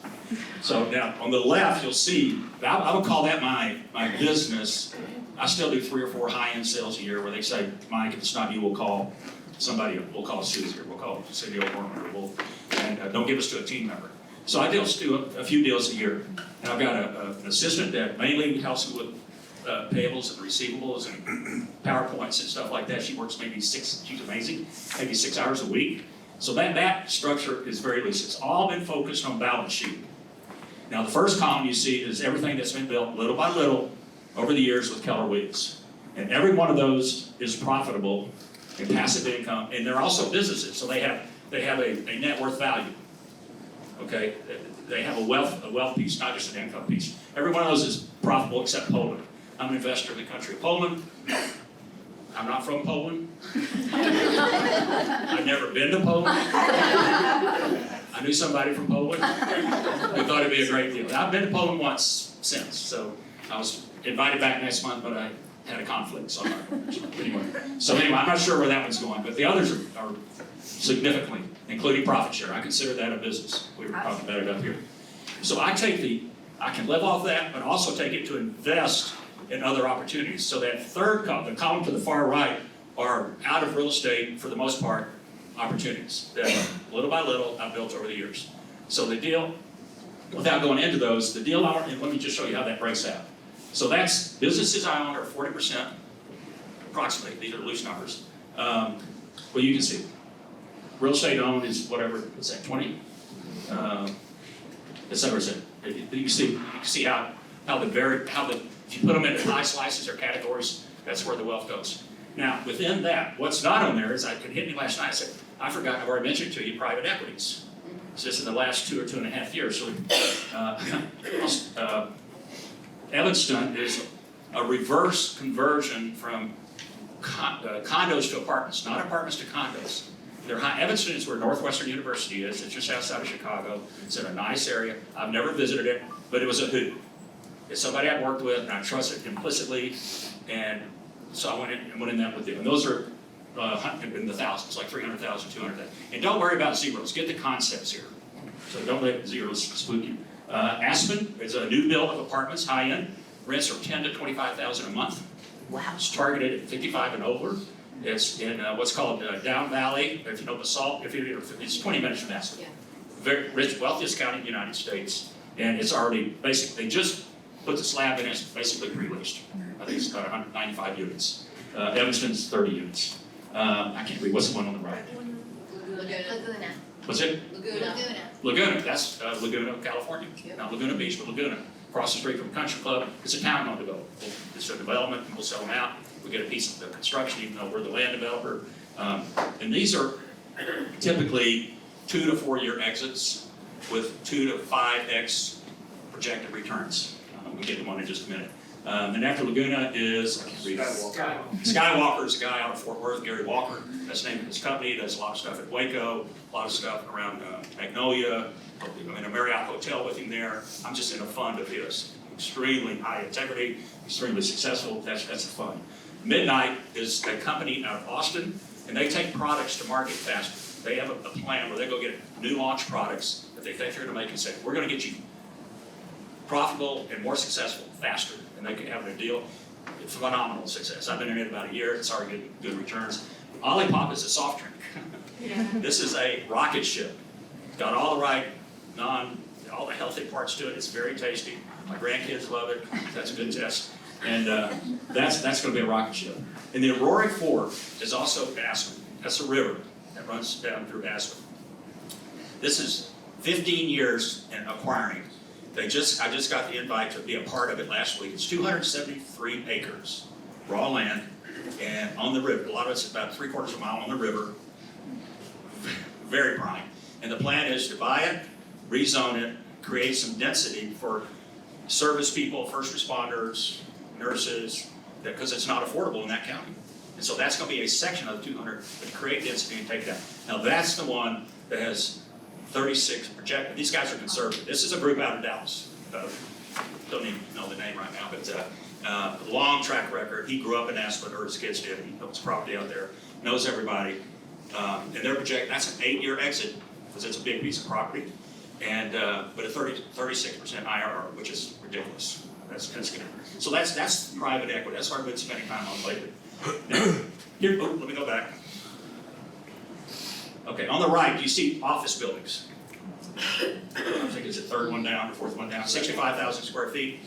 So now on the left, you'll see, I would call that my business. I still do 3 or 4 high-end sales a year where they say, Mike, if it's not you, we'll call somebody, we'll call Susie, or we'll call Cindy O'Gorman, and don't give us to a team member. So I do a few deals a year. And I've got an assistant that mainly helps me with payables and receivables and PowerPoints and stuff like that. She works maybe she's amazing, maybe 6 hours a week. So that structure is very loose. It's all been focused on balance sheet. Now the first column you see is everything that's been built little by little over the years with Keller Williams. And every one of those is profitable in passive income, and they're also businesses, so they have a net worth value. Okay? They have a wealth piece, not just an income piece. Every one of those is profitable except Poland. I'm an investor in the country of Poland. I'm not from Poland. I've never been to Poland. I knew somebody from Poland. We thought it'd be a great deal. I've been to Poland once since, so I was invited back next month, but I had a conflict, so anyway. I'm not sure where that one's going, but the others are significantly, including profit share. I consider that a business. We were talking about it up here. So I can live off that, but also take it to invest in other opportunities. So that third column, the column to the far right, are out of real estate, for the most part, opportunities that little by little I've built over the years. So the deal, without going into those, the deal, and let me just show you how that breaks out. So that's businesses I own are 40%, approximately, these are loose numbers, Well, you can see, real estate owned is whatever, what's that, 20? It's ever said. You can see how if you put them into high slices or categories, that's where the wealth goes. Now, within that, what's not on there is, it hit me last night, I said, I forgot, I've already mentioned to you, private equities. It's just in the last 2 or 2.5 years. So, Evanston is a reverse conversion from condos to apartments, not apartments to condos. Evanston is where Northwestern University is. It's just outside of Chicago. It's in a nice area. I've never visited it, but it was a hoot. It's somebody I'd worked with and I trusted implicitly, and so I went in that with them. And those are in the thousands, like 300,000, 200,000. And don't worry about zeros. Get the concepts here. So don't let zeros spook you. Aspen is a new build of apartments, high end. Rents are $10,000 to $25,000 a month. Wow. It's targeted at 55 and over. It's in what's called Down Valley. If you know Basalt, it's 20 minutes from Aspen. Yeah. Very rich, wealthiest county in the United States, and it's already basically, they just put the slab in, it's basically pre-leased. I think it's about 195 units. Evanston's 30 units. I can't read, what's the one on the right? Laguna. What's it? Laguna. Laguna, that's Laguna, California. Not Laguna Beach, but Laguna. Across the street from Country Club, it's a town on development. It's a development, and we'll sell them out. We get a piece of the construction, even though we're the land developer. And these are typically 2 to 4 year exits with 2 to 5x projected returns. We'll get to one in just a minute. And after Laguna is Skywalker is a guy out of Fort Worth, Gary Walker. That's the name of his company. He does a lot of stuff at Waco, a lot of stuff around Magnolia. I'm in a Marriott hotel with him there. I'm just in a fund of his. Extremely high integrity, extremely successful. That's a fund. Midnight is a company out of Austin, and they take products to market faster. They have a plan where they go get new launch products that they think they're going to make and say, we're going to get you profitable and more successful faster. And they can have a deal. It's phenomenal success. I've been in it about a year. It's already getting good returns. Olipop is a soft drink. This is a rocket ship. Got all the right all the healthy parts to it. It's very tasty. My grandkids love it. That's a good test. And that's going to be a rocket ship. And the Aurora Fork is also Aspen. That's a river that runs down through Aspen. This is 15 years in acquiring. I just got the invite to be a part of it last week. It's 273 acres, raw land, and on the river. A lot of it's about 3/4 of a mile on the river. Very prime. And the plan is to buy it, rezone it, create some density for service people, first responders, nurses, because it's not affordable in that county. And so that's going to be a section of the 200 that create density and take that. Now that's the one that has 36 projected. These guys are conservative. This is a group out of Dallas. Don't even know the name right now, but long track record. He grew up in Aspen, or his kids did. He owns property out there, knows everybody. And they're projecting, that's an 8-year exit, because it's a big piece of property. And but a 36% IRR, which is ridiculous. That's good. So that's private equity. That's what I've been spending time on lately. Now, here, let me go back. Okay, on the right, do you see office buildings? I think it's the third one down, or fourth one down, 65,000 square feet.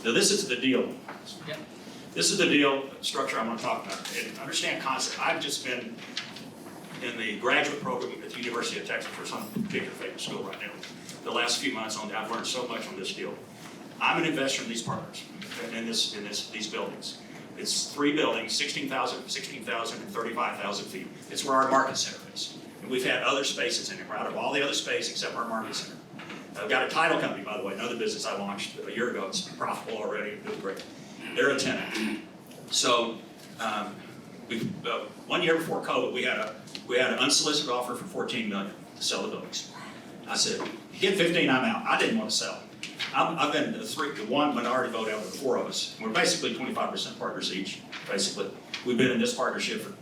Now this is the deal. This is the deal structure I want to talk about. And understand concept. I've just been in the graduate program at the University of Texas, for some particular favorite school right now. The last few months, I've learned so much on this deal. I'm an investor in these partners, in these buildings. It's 3 buildings, 16,000, and 35,000 feet. It's where our market center is. And we've had other spaces in it. We're out of all the other space except our market center. I've got a title company, by the way, another business I launched a year ago. It's profitable already, doing great. They're a tenant. So, 1 year before COVID, we had an unsolicited offer for $14 million to sell the buildings. I said, you get 15, I'm out. I didn't want to sell. I've been the one minority vote out of the 4 of us. We're basically 25% partners each, basically. We've been in this partnership for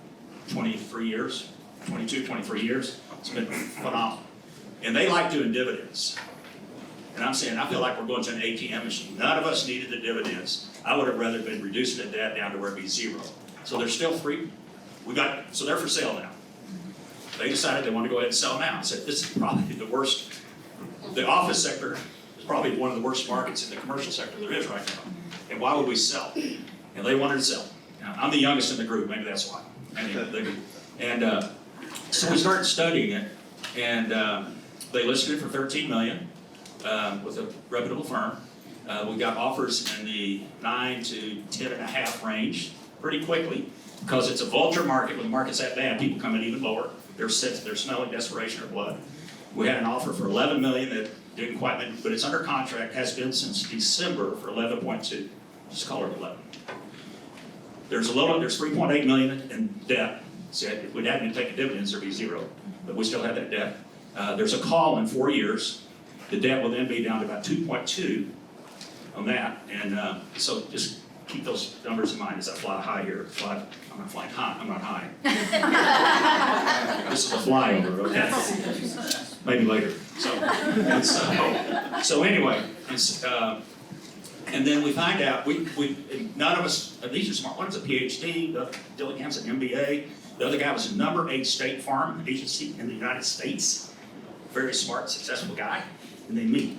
23 years, 22, 23 years. It's been phenomenal. And they like doing dividends. And I'm saying, I feel like we're going to an ATM machine. None of us needed the dividends. I would have rather been reducing the debt down to where it'd be 0. So there's still 3. So they're for sale now. They decided they want to go ahead and sell now. I said, this is probably the worst. The office sector is probably one of the worst markets in the commercial sector there is right now. And why would we sell? And they wanted to sell. Now, I'm the youngest in the group, maybe that's why. And so we started studying it, and they listed it for $13 million with a reputable firm. We got offers in the 9 to 10.5 range pretty quickly because it's a vulture market. When the market's that bad, people come in even lower. They're smelling desperation or blood. We had an offer for $11 million that didn't quite make, but it's under contract, has been since December for 11.2. Just call it 11. There's $3.8 million in debt. So if we hadn't taken dividends, there'd be zero, but we still have that debt. There's a call in 4 years. The debt will then be down to about 2.2 on that, and so just keep those numbers in mind as I fly high here. I'm not flying high. I'm not high. This is a flyover, okay? Maybe later. So anyway, and then we find out none of us. These are smart. One is a PhD. Dillingham's an MBA. The other guy was a number 8 State Farm agency in the United States. Very smart, successful guy. And then me.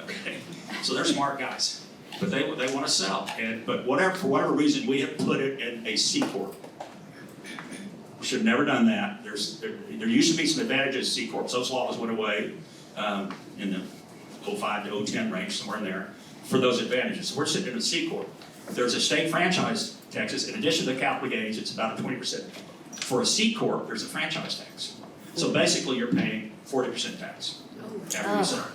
Okay, so they're smart guys, but they want to sell. But for whatever reason, we have put it in a C corp. We should have never done that. There used to be some advantages to C corps. Those laws went away in the 05 to 010 range, somewhere in there, for those advantages. So we're sitting in a C corp. There's a state franchise taxes. In addition to the capital gains, it's about a 20%. For a C corp, there's a franchise tax. So basically, you're paying 40% tax after you sell.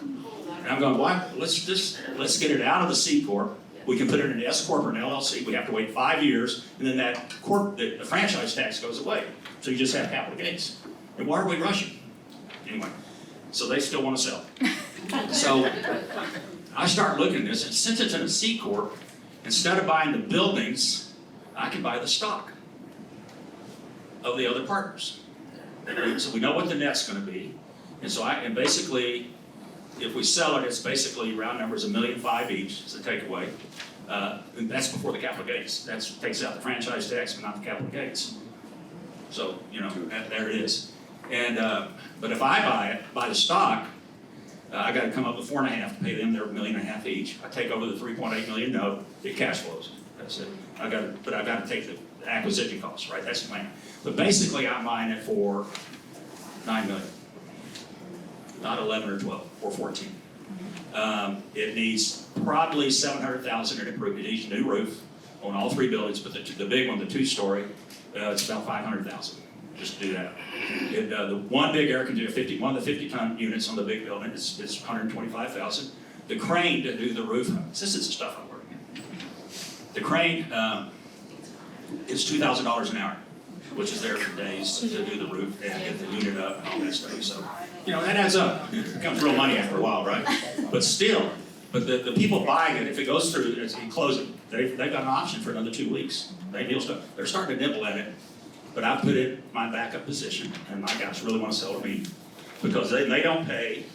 And I'm going, why? Let's get it out of the C corp. We can put it in an S corp or an LLC. We have to wait 5 years, and then the franchise tax goes away. So you just have capital gains. And why are we rushing? Anyway, so they still want to sell. So I start looking at this, and since it's in a C corp, instead of buying the buildings, I can buy the stock of the other partners. So we know what the net's going to be, and basically, if we sell it, it's basically round numbers $1.5 million each as a takeaway. And that's before the capital gains. That takes out the franchise tax, but not the capital gains. So there it is. And but if I buy the stock, I got to come up with 4.5 to pay them their $1.5 million each. I take over the 3.8 million note. It cash flows. That's it. I've got to take the acquisition costs, right? That's the plan. But basically, I'm buying it for $9 million. Not 11 or 12 or 14. It needs probably $700,000 in improvement. It needs a new roof on all 3 buildings, but the big one, the 2-story, it's about $500,000 just to do that. The one big air conditioner, one of the 50-ton units on the big building is $125,000. The crane to do the roof, this is the stuff I'm working on. The crane is $2,000 an hour, which is there for days to do the roof and get the unit up and all that stuff. So, that adds up. It becomes real money after a while, right? But still, the people buying it, if it goes through and closing, they've got an option for another 2 weeks. They're starting to nibble at it, but I put it in my backup position, and my guys really want to sell to me because they don't pay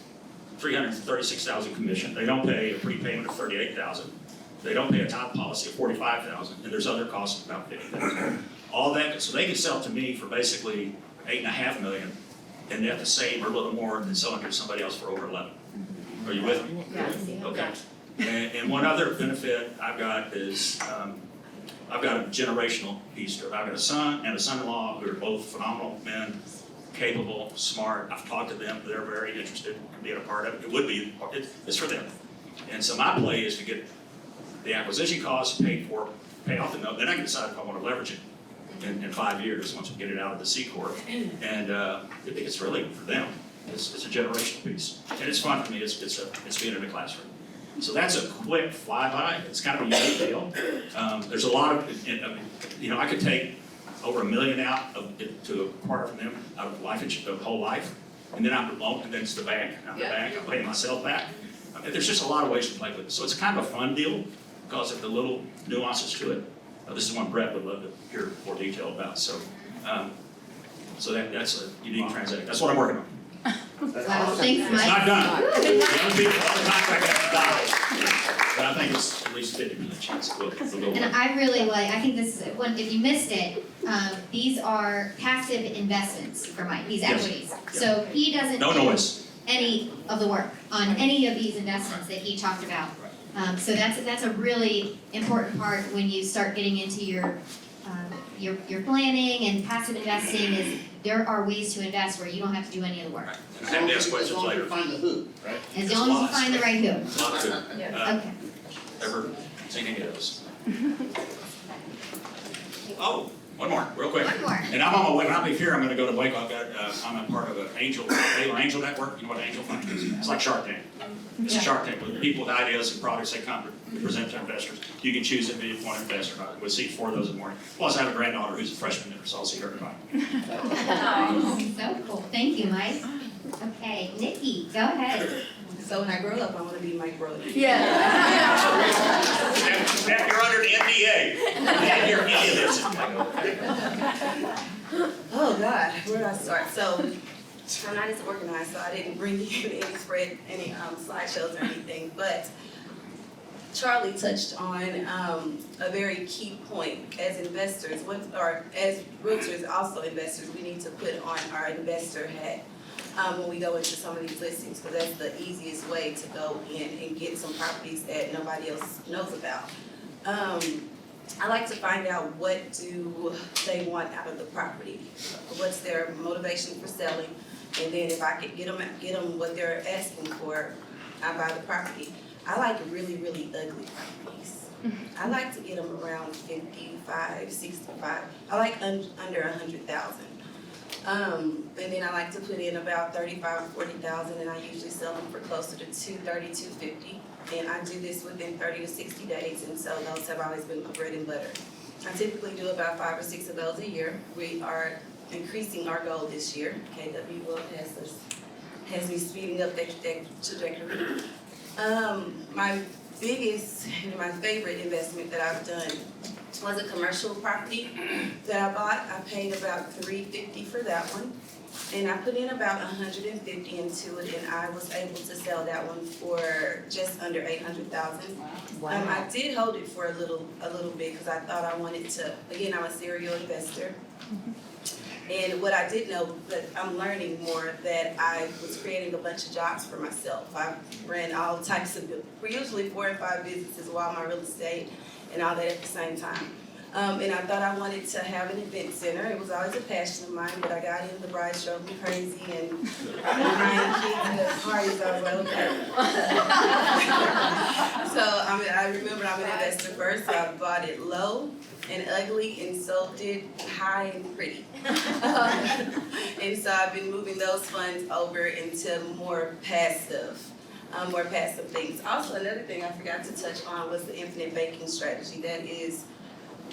$336,000 commission. They don't pay a prepayment of $38,000. They don't pay a top policy of $45,000, and there's other costs of about $50,000. All that, so they can sell to me for basically $8.5 million, and net the same or a little more than selling to somebody else for over 11. Are you with me? Yes. Okay. And one other benefit I've got is I've got a generational piece to it. I've got a son and a son-in-law who are both phenomenal men, capable, smart. I've talked to them. They're very interested in being a part of it. It's for them. And so my play is to get the acquisition costs paid for, pay off the note. Then I can decide if I want to leverage it in 5 years once we get it out of the C corp. And it's really for them. It's a generational piece, and it's fun for me. It's being in the classroom. So that's a quick flyby. It's kind of a unique deal. There's a lot of, I could take over $1 million out to acquire from them out of life insurance, whole life, and then I'm alone, and then it's the bank. I'm the bank. I'm paying myself back. There's just a lot of ways to play with it. So it's kind of a fun deal because of the little nuances to it. This is one Brett would love to hear more detail about. So, that's a unique transaction. That's what I'm working on. Wow, thanks, Mike. It's not done. The other people, all the contract have died. But I think it's at least 50% chance it will go And well. I think this is one, if you missed it, these are passive investments for Mike, these Yes. equities. So he doesn't No do noise. any of the work on any of these investments that he talked about. So that's a really important part when you start getting into your your planning and passive investing is, there are ways to invest where you don't have to do any of the work. And I have to ask As questions long as you later. find the who, right? As There's long as you lots. find the right who. Not to, Okay. ever seen any of those. Oh, one more, real quick. One more. And I'm on my way, when I leave here, I'm gonna go to Waco. I've got, I'm a part of an Baylor Angel Network. You know what an angel fund is? It's like Shark Tank. It's a Shark Tank with people with ideas and products they come present to investors. You can choose if you want to invest or not. We'll see 4 of those in the morning. Plus, I have a granddaughter who's a freshman there, so I'll see her tonight. So cool. Thank you, Mike. Okay, Nikki, go ahead. So when I grow up, I wanna be Mike Brody. Now you're under the NDA. And you're idiots. Oh God, where do I start? So I'm not as organized, so I didn't bring you any slideshows or anything, but Charlie touched on a very key point. As investors, or as realtors, also investors, we need to put on our investor hat when we go into some of these listings, because that's the easiest way to go in and get some properties that nobody else knows about. I like to find out what do they want out of the property, what's their motivation for selling, and then if I could get them what they're asking for, I buy the property. I like really, really ugly properties. I like to get them around 55, 65. I like under 100,000. And then I like to put in about 35, 40,000, and I usually sell them for closer to 230, 250. And I do this within 30 to 60 days, and so those have always been my bread and butter. I typically do about 5 or 6 of those a year. We are increasing our goal this year. KW World has me speeding up that trajectory. My biggest and my favorite investment that I've done was a commercial property that I bought. I paid about $350 for that one. And I put in about $150 into it, and I was able to sell that one for just under $800,000. I did hold it for a little bit because I thought I wanted to. Again, I'm a serial investor, and what I did know, but I'm learning more, that I was creating a bunch of jobs for myself. I ran all types of, usually 4 and 5 businesses while my real estate and all that at the same time. And I thought I wanted to have an event center. It was always a passion of mine, but I got in, the bride drove me crazy, and buying kids at parties, I was like, okay. So I remember I'm an investor first, so I bought it low and ugly and sold it high and pretty. And so I've been moving those funds over into more passive things. Also, another thing I forgot to touch on was the infinite banking strategy. That is,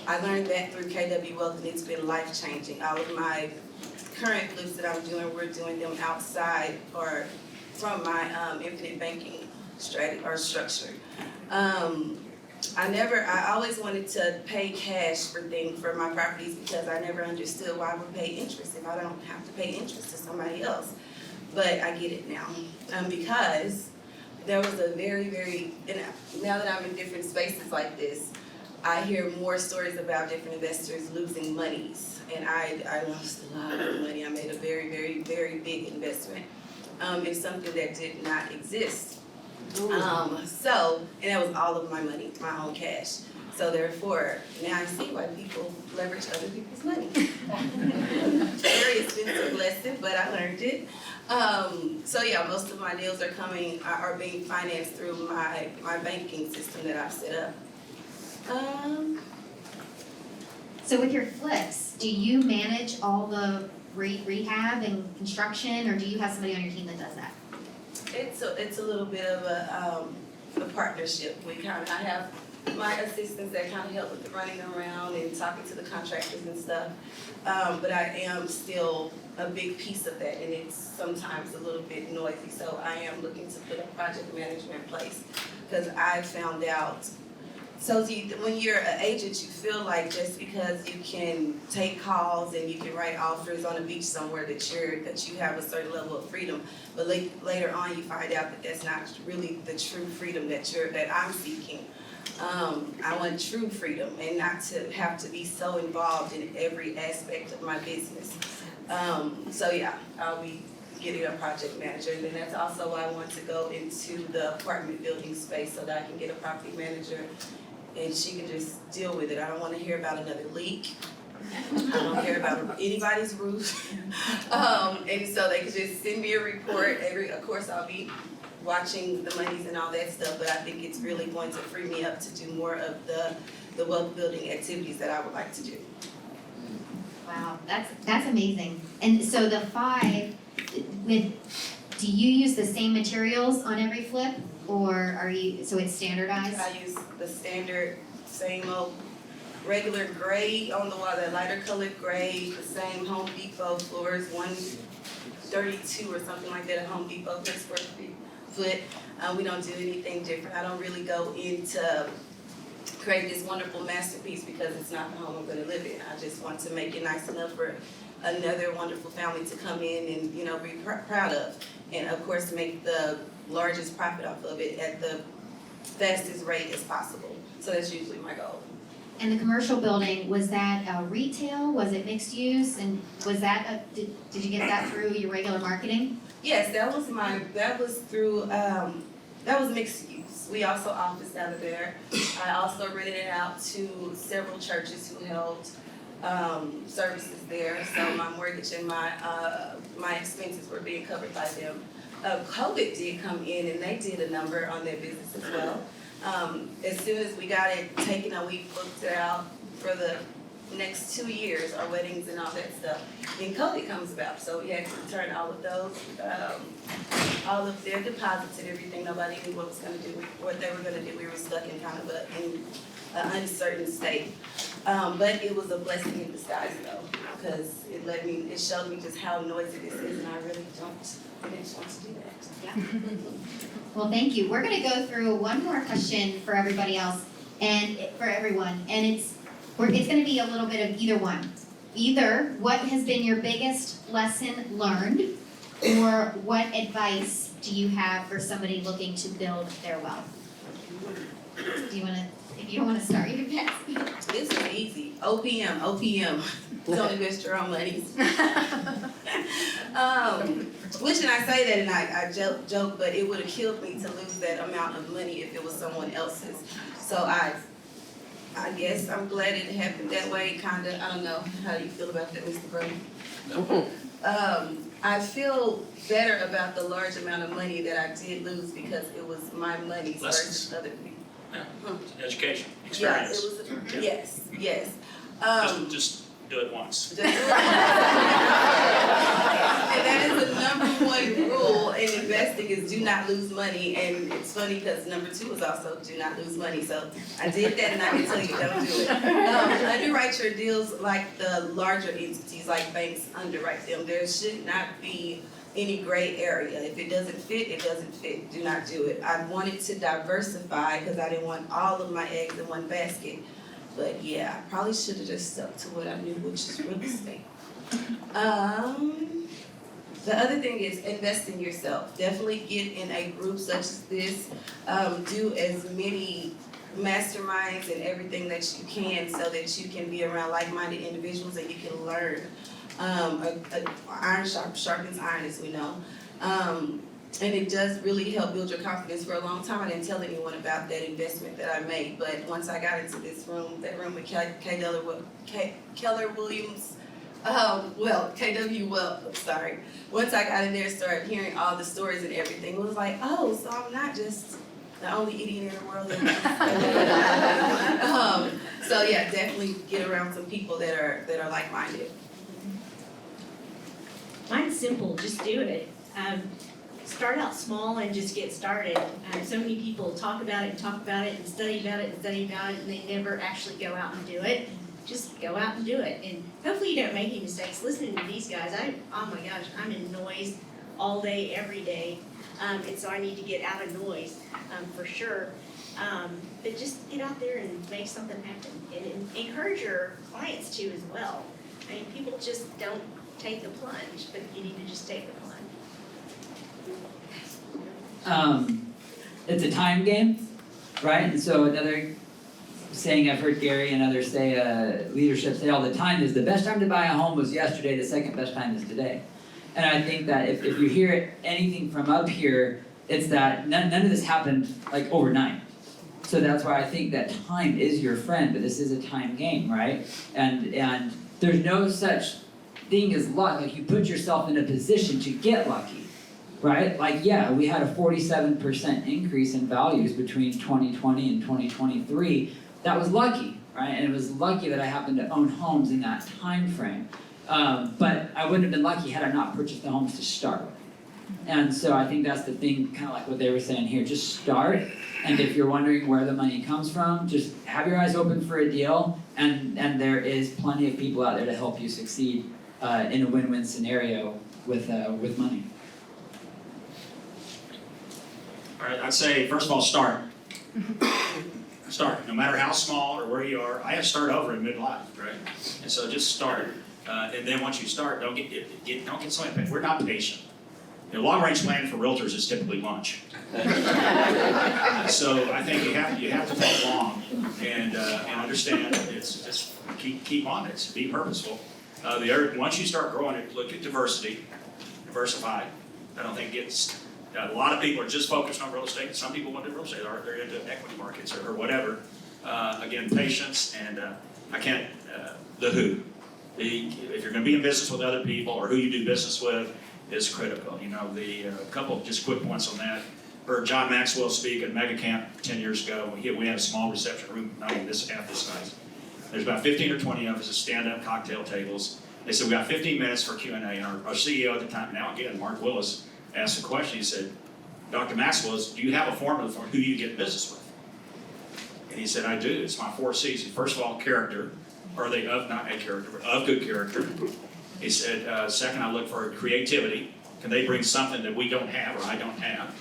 I learned that through KW Wealth, and it's been life-changing. All of my current flips that I'm doing, we're doing them outside or from my infinite banking strategy or structure. I always wanted to pay cash for my properties because I never understood why I would pay interest if I don't have to pay interest to somebody else. But I get it now, because there was a very, and now that I'm in different spaces like this, I hear more stories about different investors losing monies, and I lost a lot of money. I made a very big investment in something that did not exist. And that was all of my money, my own cash. So therefore, now I see why people leverage other people's money. Very expensive lesson, but I learned it. So yeah, most of my deals are being financed through my banking system that I've set up. So with your flips, do you manage all the rehab and construction, or do you have somebody on your team that does that? It's a little bit of a partnership. I have my assistants that kind of help with the running around and talking to the contractors and stuff. But I am still a big piece of that, and it's sometimes a little bit noisy. So I am looking to put a project management in place, because I found out. So when you're an agent, you feel like just because you can take calls and you can write offers on a beach somewhere that you have a certain level of freedom. But later on, you find out that that's not really the true freedom that I'm seeking. I want true freedom and not to have to be so involved in every aspect of my business. So yeah, I'll be getting a project manager, and then that's also why I want to go into the apartment building space so that I can get a property manager and she can just deal with it. I don't wanna hear about another leak. I don't care about anybody's roof. And so they could just send me a report of course I'll be watching the monies and all that stuff, but I think it's really going to free me up to do more of the wealth building activities that I would like to do. Wow, that's amazing. And so the 5, do you use the same materials on every flip, or so it's standardized? I use the standard, same old regular gray on the wall, that lighter colored gray, the same Home Depot floors, 132 or something like that at Home Depot per square foot. We don't do anything different. I don't really go into create this wonderful masterpiece because it's not the home I'm gonna live in. I just want to make it nice enough for another wonderful family to come in and, you know, be proud of. And of course, make the largest profit off of it at the fastest rate as possible. So that's usually my goal. And the commercial building, was that retail, was it mixed use, and was that, did you get that through your regular marketing? Yes, that was through, that was mixed use. We also officed out of there. I also rented it out to several churches who held services there, so my mortgage and my expenses were being covered by them. COVID did come in and they did a number on their business as well. As soon as we got it taken and we booked it out for the next 2 years, our weddings and all that stuff, then COVID comes about, so we had to return all of those, all of their deposits and everything. Nobody knew what they were gonna do. We were stuck in kind of an uncertain state. But it was a blessing in disguise though, because it showed me just how noisy this is, and I really didn't want to do that. Yeah. Well, thank you. We're gonna go through one more question for everybody else and for everyone, and it's gonna be a little bit of either one. Either what has been your biggest lesson learned, or what advice do you have for somebody looking to build their wealth? Do you wanna, if you don't wanna start, you can pass. This is easy. OPM. Don't invest your own money. Which, and I say that and I joke, but it would have killed me to lose that amount of money if it was someone else's. So I guess I'm glad it happened that way, kinda. I don't know, how do you feel about that, Mr. Brody? I feel better about the large amount of money that I did lose because it was my money versus other people. Yeah. Education, Yeah, experience. it was, yes. Just do it once. And that is the #1 rule in investing is do not lose money. And it's funny because #2 is also do not lose money. So I did that and I can tell you don't do it. Underwrite your deals like the larger entities, like banks underwrite them. There should not be any gray area. If it doesn't fit, it doesn't fit. Do not do it. I wanted to diversify because I didn't want all of my eggs in one basket. But yeah, I probably should have just stuck to what I knew, which is real estate. The other thing is invest in yourself. Definitely get in a group such as this. Do as many masterminds and everything that you can so that you can be around like-minded individuals and you can learn. Iron sharpens iron, as we know. And it does really help build your confidence. For a long time, I didn't tell anyone about that investment that I made, but once I got into this room, that room with Keller Williams, sorry. Once I got in there, started hearing all the stories and everything, it was like, oh, so I'm not just the only idiot in the world. So yeah, definitely get around some people that are like-minded. Mine's simple, just do it. Start out small and just get started. So many people talk about it and study about it and they never actually go out and do it. Just go out and do it. And hopefully you don't make any mistakes. Listening to these guys, oh my gosh, I'm in noise all day, every day. And so I need to get out of noise, for sure. But just get out there and make something happen. And encourage your clients to as well. I mean, people just don't take the plunge, but you need to just take the plunge. It's a time game, right? And so another saying I've heard Gary and others say, leadership say all the time is the best time to buy a home was yesterday, the second best time is today. And I think that if you hear anything from up here, it's that none of this happened like overnight. So that's why I think that time is your friend, but this is a time game, right? And there's no such thing as luck. Like, you put yourself in a position to get lucky, right? Like, yeah, we had a 47% increase in values between 2020 and 2023. That was lucky, right? And it was lucky that I happened to own homes in that time frame. But I wouldn't have been lucky had I not purchased the homes to start with. And so I think that's the thing, kind of like what they were saying here, just start. And if you're wondering where the money comes from, just have your eyes open for a deal, and there is plenty of people out there to help you succeed in a win-win scenario with money. All right, I'd say, first of all, start. Start, no matter how small or where you are. I had to start over in midlife, right? And so just start. And then once you start, don't get so impatient. We're not patient. You know, long-range planning for realtors is typically lunch. So I think you have to think long and understand it's just keep on it. Be purposeful. Once you start growing it, look at diversify. I don't think a lot of people are just focused on real estate. Some people want to do real estate, or they're into equity markets or whatever. Again, patience and the who. If you're going to be in business with other people, or who you do business with, is critical. You know, a couple of just quick points on that. Heard John Maxwell speak at Mega Camp 10 years ago. We had a small reception room, not even half this size. There's about 15 or 20 of us at stand-up cocktail tables. They said, we got 15 minutes for Q&A. And our CEO at the time, now again, Mark Willis, asked a question. He said, Dr. Maxwell, do you have a formula for who you get business with? And he said, I do. It's my 4 C's. First of all, character. Are they not a character, but of good character? He said, second, I look for creativity. Can they bring something that we don't have or I don't have,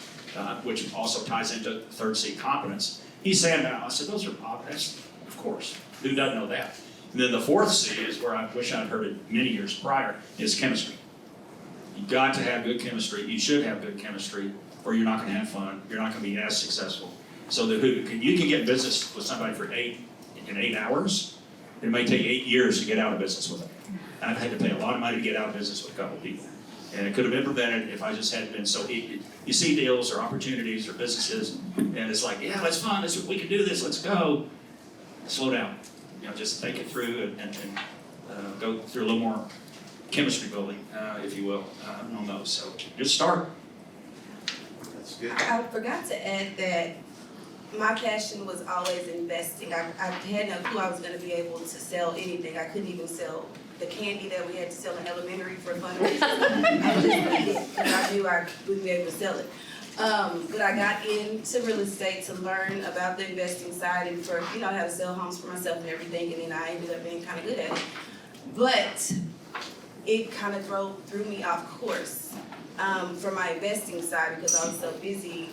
which also ties into third C, competence. He said, I said, those are obvious, of course. Who doesn't know that? And then the 4th C is where I wish I'd heard it many years prior, is chemistry. You've got to have good chemistry. You should have good chemistry, or you're not going to have fun. You're not going to be as successful. So you can get in business with somebody for 8 hours. It may take 8 years to get out of business with them. I've had to pay a lot of money to get out of business with a couple of people. And it could have been prevented if I just hadn't been so eager. You see deals or opportunities or businesses, and it's like, yeah, that's fun, we can do this, let's go. Slow down. You know, just think it through and go through a little more chemistry building, if you will, on those. So just start. That's good. I forgot to add that my passion was always investing. I had no clue I was going to be able to sell anything. I couldn't even sell the candy that we had to sell in elementary for fundraisers. I just did because I knew I wouldn't be able to sell it. But I got into real estate to learn about the investing side and for how to sell homes for myself and everything. And then I ended up being kind of good at it. But it kind of threw me off course for my investing side because I was so busy,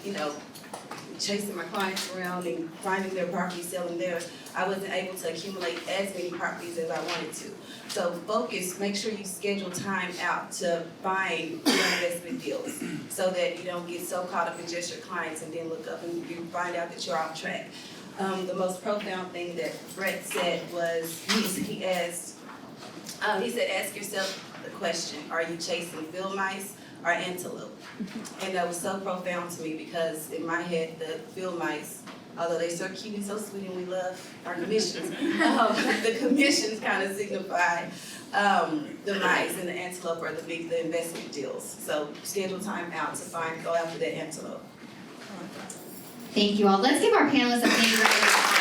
chasing my clients around and finding their property, selling theirs. I wasn't able to accumulate as many properties as I wanted to. So focus, make sure you schedule time out to find your investment deals so that you don't get so caught up in just your clients and then look up and you find out that you're off track. The most profound thing that Brett said was, he said, ask yourself the question, are you chasing field mice or antelope? And that was so profound to me because in my head, the field mice, although they're so cute and so sweet and we love our commissions, the commissions kind of signify the mice, and the antelope are the investment deals. So schedule time out to go after that antelope. Thank you all. Let's give our panelists a big round of applause.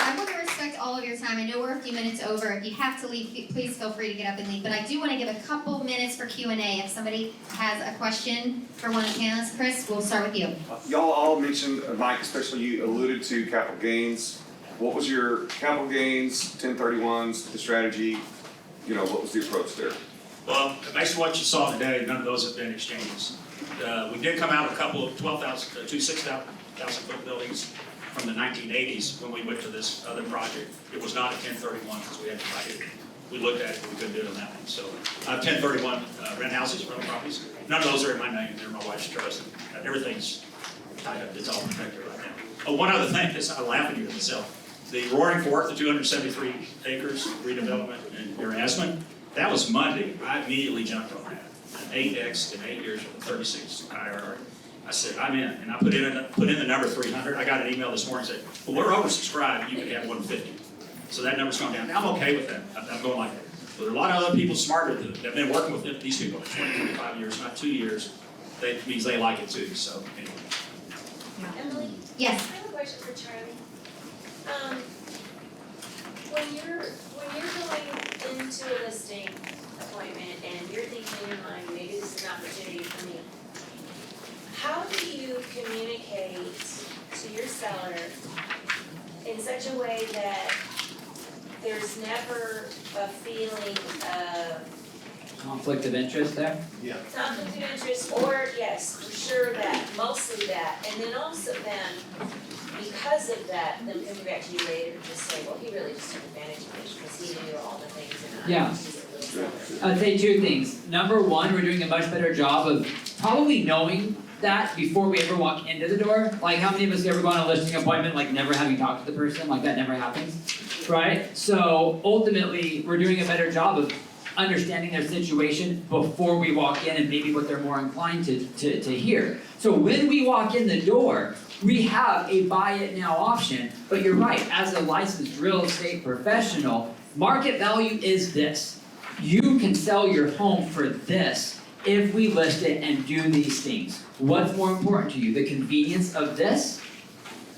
I want to respect all of your time. I know we're a few minutes over. If you have to leave, please feel free to get up and leave. But I do want to give a couple minutes for Q&A. If somebody has a question for one of the panelists, Chris, we'll start with you. Y'all all mentioned, Mike, especially you alluded to capital gains. What was your capital gains, 1031s, the strategy? What was the approach there? Well, based on what you saw today, none of those have been exchanges. We did come out of a couple of 2 6,000 foot buildings from the 1980s when we went to this other project. It was not a 1031 because we had to buy it. We looked at it, but we couldn't do it on that one. So I have 1031 rent houses, rental properties. None of those are in my name. They're my wife's trust. Everything's tied up. It's all protected right now. Oh, one other thing, I'm laughing at myself. The Roaring Fork, the 273 acres redevelopment in Erasmus, that was Monday. I immediately jumped on that. 8x in 8 years with a 36 IRR. I said, I'm in, and I put in the number 300. I got an email this morning that said, well, we're oversubscribed, you could have 150. So that number's gone down. Now, I'm okay with that. I'm going like that. But there are a lot of other people smarter that have been working with these people for 20, 25 years, not 2 years. That means they like it too, so anyway. Emily? Yes. I have a question for Charlie. When you're going into a listing appointment and you're thinking in your mind, maybe this is an opportunity for me, how do you communicate to your seller in such a way that there's never a feeling of Conflict of interest there? conflict of interest, or yes, for sure that, mostly that, and then also then, because of that, them coming back to you later and just say, well, he really just took advantage of me because he knew all the things and I Yeah. was just a little slower. I'd say two things. Number one, we're doing a much better job of probably knowing that before we ever walk into the door. Like, how many of us ever go on a listing appointment, like never having talked to the person? Like, that never happens, right? So ultimately, we're doing a better job of understanding their situation before we walk in and maybe what they're more inclined to hear. So when we walk in the door, we have a buy it now option, but you're right, as a licensed real estate professional, market value is this. You can sell your home for this if we list it and do these things. What's more important to you, the convenience of this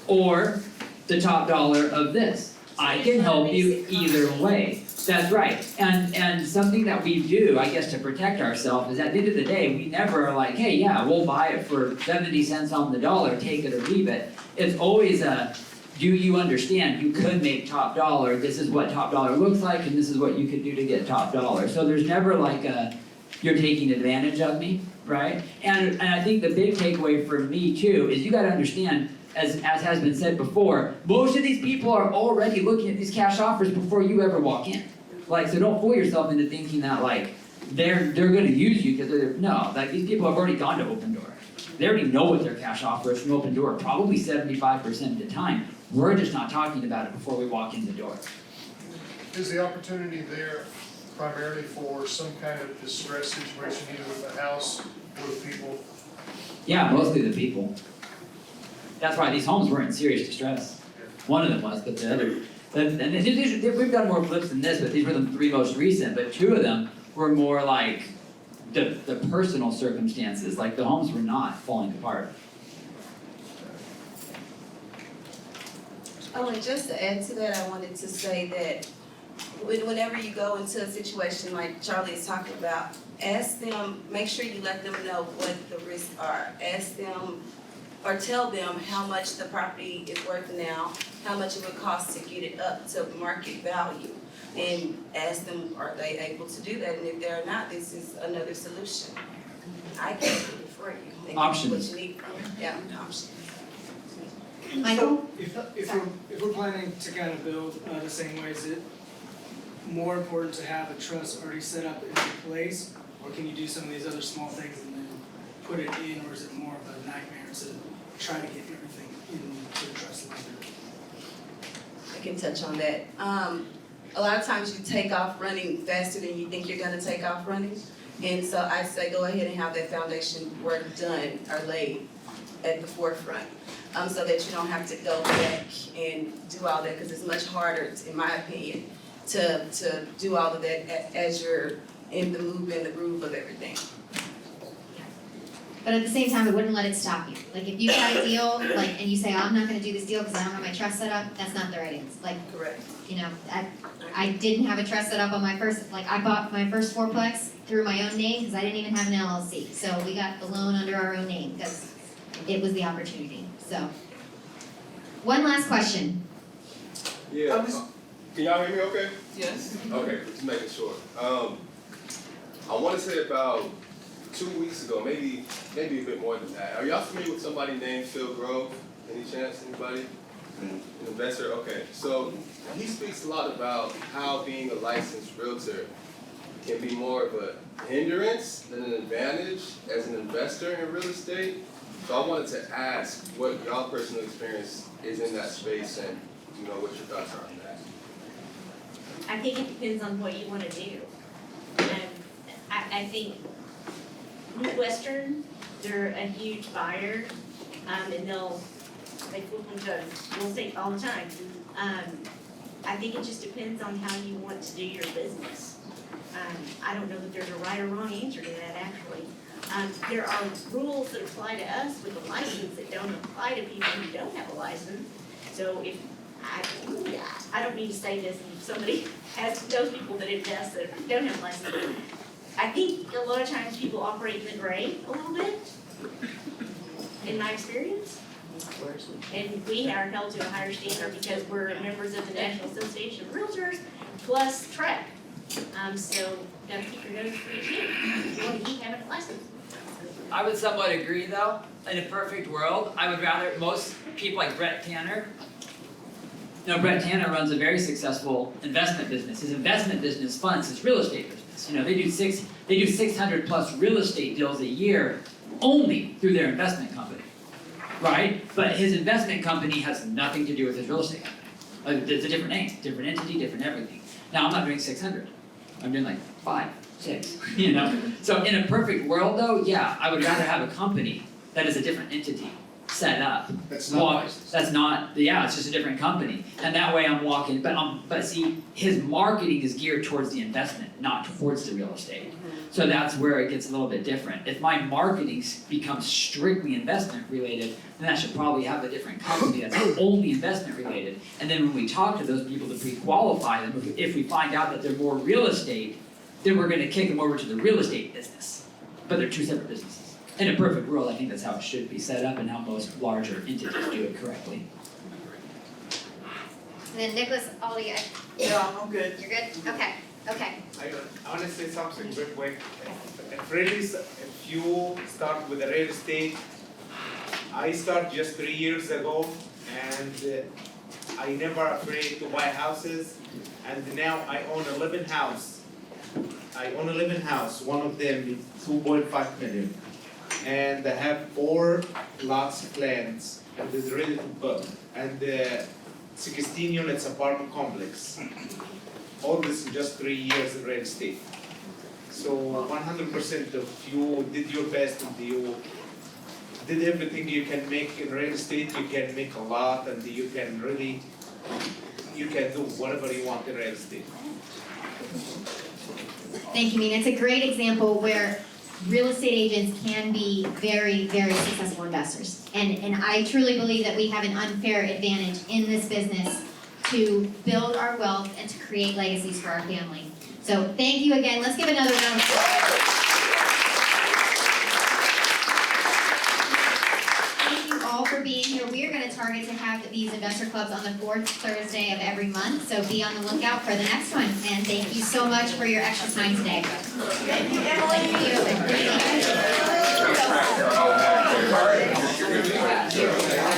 or the top dollar of this? I can help you either way. That's right. And something that we do, I guess, to protect ourselves is at the end of the day, we never are like, hey, yeah, we'll buy it for 70 cents on the dollar, take it or leave it. It's always a, do you understand you could make top dollar, this is what top dollar looks like, and this is what you could do to get top dollar. So there's never like a, you're taking advantage of me, right? And I think the big takeaway for me too is you gotta understand, as has been said before, most of these people are already looking at these cash offers before you ever walk in. Like, so don't fool yourself into thinking that like, they're gonna use you because they're, no, like these people have already gone to Open Door. They already know what their cash offer is from Open Door, probably 75% of the time. We're just not talking about it before we walk in the door. Is the opportunity there primarily for some kind of distress situation, either with the house or the people? Yeah, mostly the people. That's why these homes were in serious distress. One of them was, but the other, we've done more flips than this, but these were the three most recent, but two of them were more like the personal circumstances, like the homes were not falling apart. Oh, and just to add to that, I wanted to say that whenever you go into a situation like Charlie is talking about, ask them, make sure you let them know what the risks are. Ask them or tell them how much the property is worth now, how much it would cost to get it up to market value. And ask them, are they able to do that? And if they're not, this is another solution. I can do it for you. And Options. What you need from it, yeah, options. Michael? If we're planning to kind of build the same way, is it more important to have a trust already set up in place? Or can you do some of these other small things and then put it in, or is it more of a nightmare to try to get everything into the trust later? I can touch on that. A lot of times you take off running faster than you think you're gonna take off running. And so I say go ahead and have that foundation work done or laid at the forefront. So that you don't have to go back and do all that, because it's much harder, in my opinion, to do all of that as you're in the move and the groove of everything. But at the same time, I wouldn't let it stop you. Like, if you got a deal, like, and you say, oh, I'm not gonna do this deal because I don't have my trust set up, that's not the right answer. Like, Correct. you know, I didn't have a trust set up on my first, like, I bought my first fourplex through my own name because I didn't even have an LLC. So we got the loan under our own name because it was the opportunity, so. One last question. Yeah, can y'all hear me okay? Yes. Okay, just making sure. I wanna say about 2 weeks ago, maybe a bit more than that. Are y'all familiar with somebody named Phil Grove? Any chance, anybody? An investor? Okay, so he speaks a lot about how being a licensed realtor can be more of a hindrance than an advantage as an investor in real estate. So I wanted to ask what y'all personal experience is in that space and, you know, what your thoughts are on that. I think it depends on what you wanna do. And I think Midwestern, they're a huge buyer, and they flip them to real estate all the time. I think it just depends on how you want to do your business. I don't know that there's a right or wrong answer to that, actually. There are rules that apply to us with a license that don't apply to people who don't have a license. So if, I don't need to say this, if somebody has those people that invest that don't have a license. I think a lot of times people operate in the gray a little bit, in my experience. And we are held to a higher standard because we're members of the National Association of Realtors plus TREC. So gotta keep your nose pretty clean. You want to keep having a license. I would somewhat agree though. In a perfect world, I would rather most people like Brett Tanner. You know, Brett Tanner runs a very successful investment business. His investment business funds his real estate business. You know, they do 600 plus real estate deals a year only through their investment company, right? But his investment company has nothing to do with his real estate company. It's a different name, different entity, different everything. Now I'm not doing 600. I'm doing like 5, 6, you know? So in a perfect world though, yeah, I would rather have a company that is a different entity set up. That's not licensed. That's not, yeah, it's just a different company. And that way I'm walking, but see, his marketing is geared towards the investment, not towards the real estate. So that's where it gets a little bit different. If my marketing becomes strictly investment related, then I should probably have a different company that's only investment related. And then when we talk to those people to pre-qualify them, if we find out that they're more real estate, then we're gonna kick them over to the real estate business. But they're two separate businesses. In a perfect world, I think that's how it should be set up and how most larger entities do it correctly. And then Nicholas, Ollie, Yeah, I'm good. you're good? Okay, okay. I wanna say something real quick. If you start with the real estate, I started just 3 years ago, and I never afraid to buy houses, and now I own 11 house. I own 11 house, one of them is 2.5 million. And I have 4 lots of lands that is ready to build. And 16 units apartment complex. All this in just 3 years in real estate. So 100% if you did your best and you did everything you can make in real estate, you can make a lot, and you can do whatever you want in real estate. Thank you, Mina. It's a great example where real estate agents can be very, very successful investors. And I truly believe that we have an unfair advantage in this business to build our wealth and to create legacies for our family. So thank you again. Let's give another round of applause. Thank you all for being here. We are going to target to have these investor clubs on the 4th Thursday of every month. So be on the lookout for the next one. And thank you so much for your extra time today. Thank you, Emily. Thank you.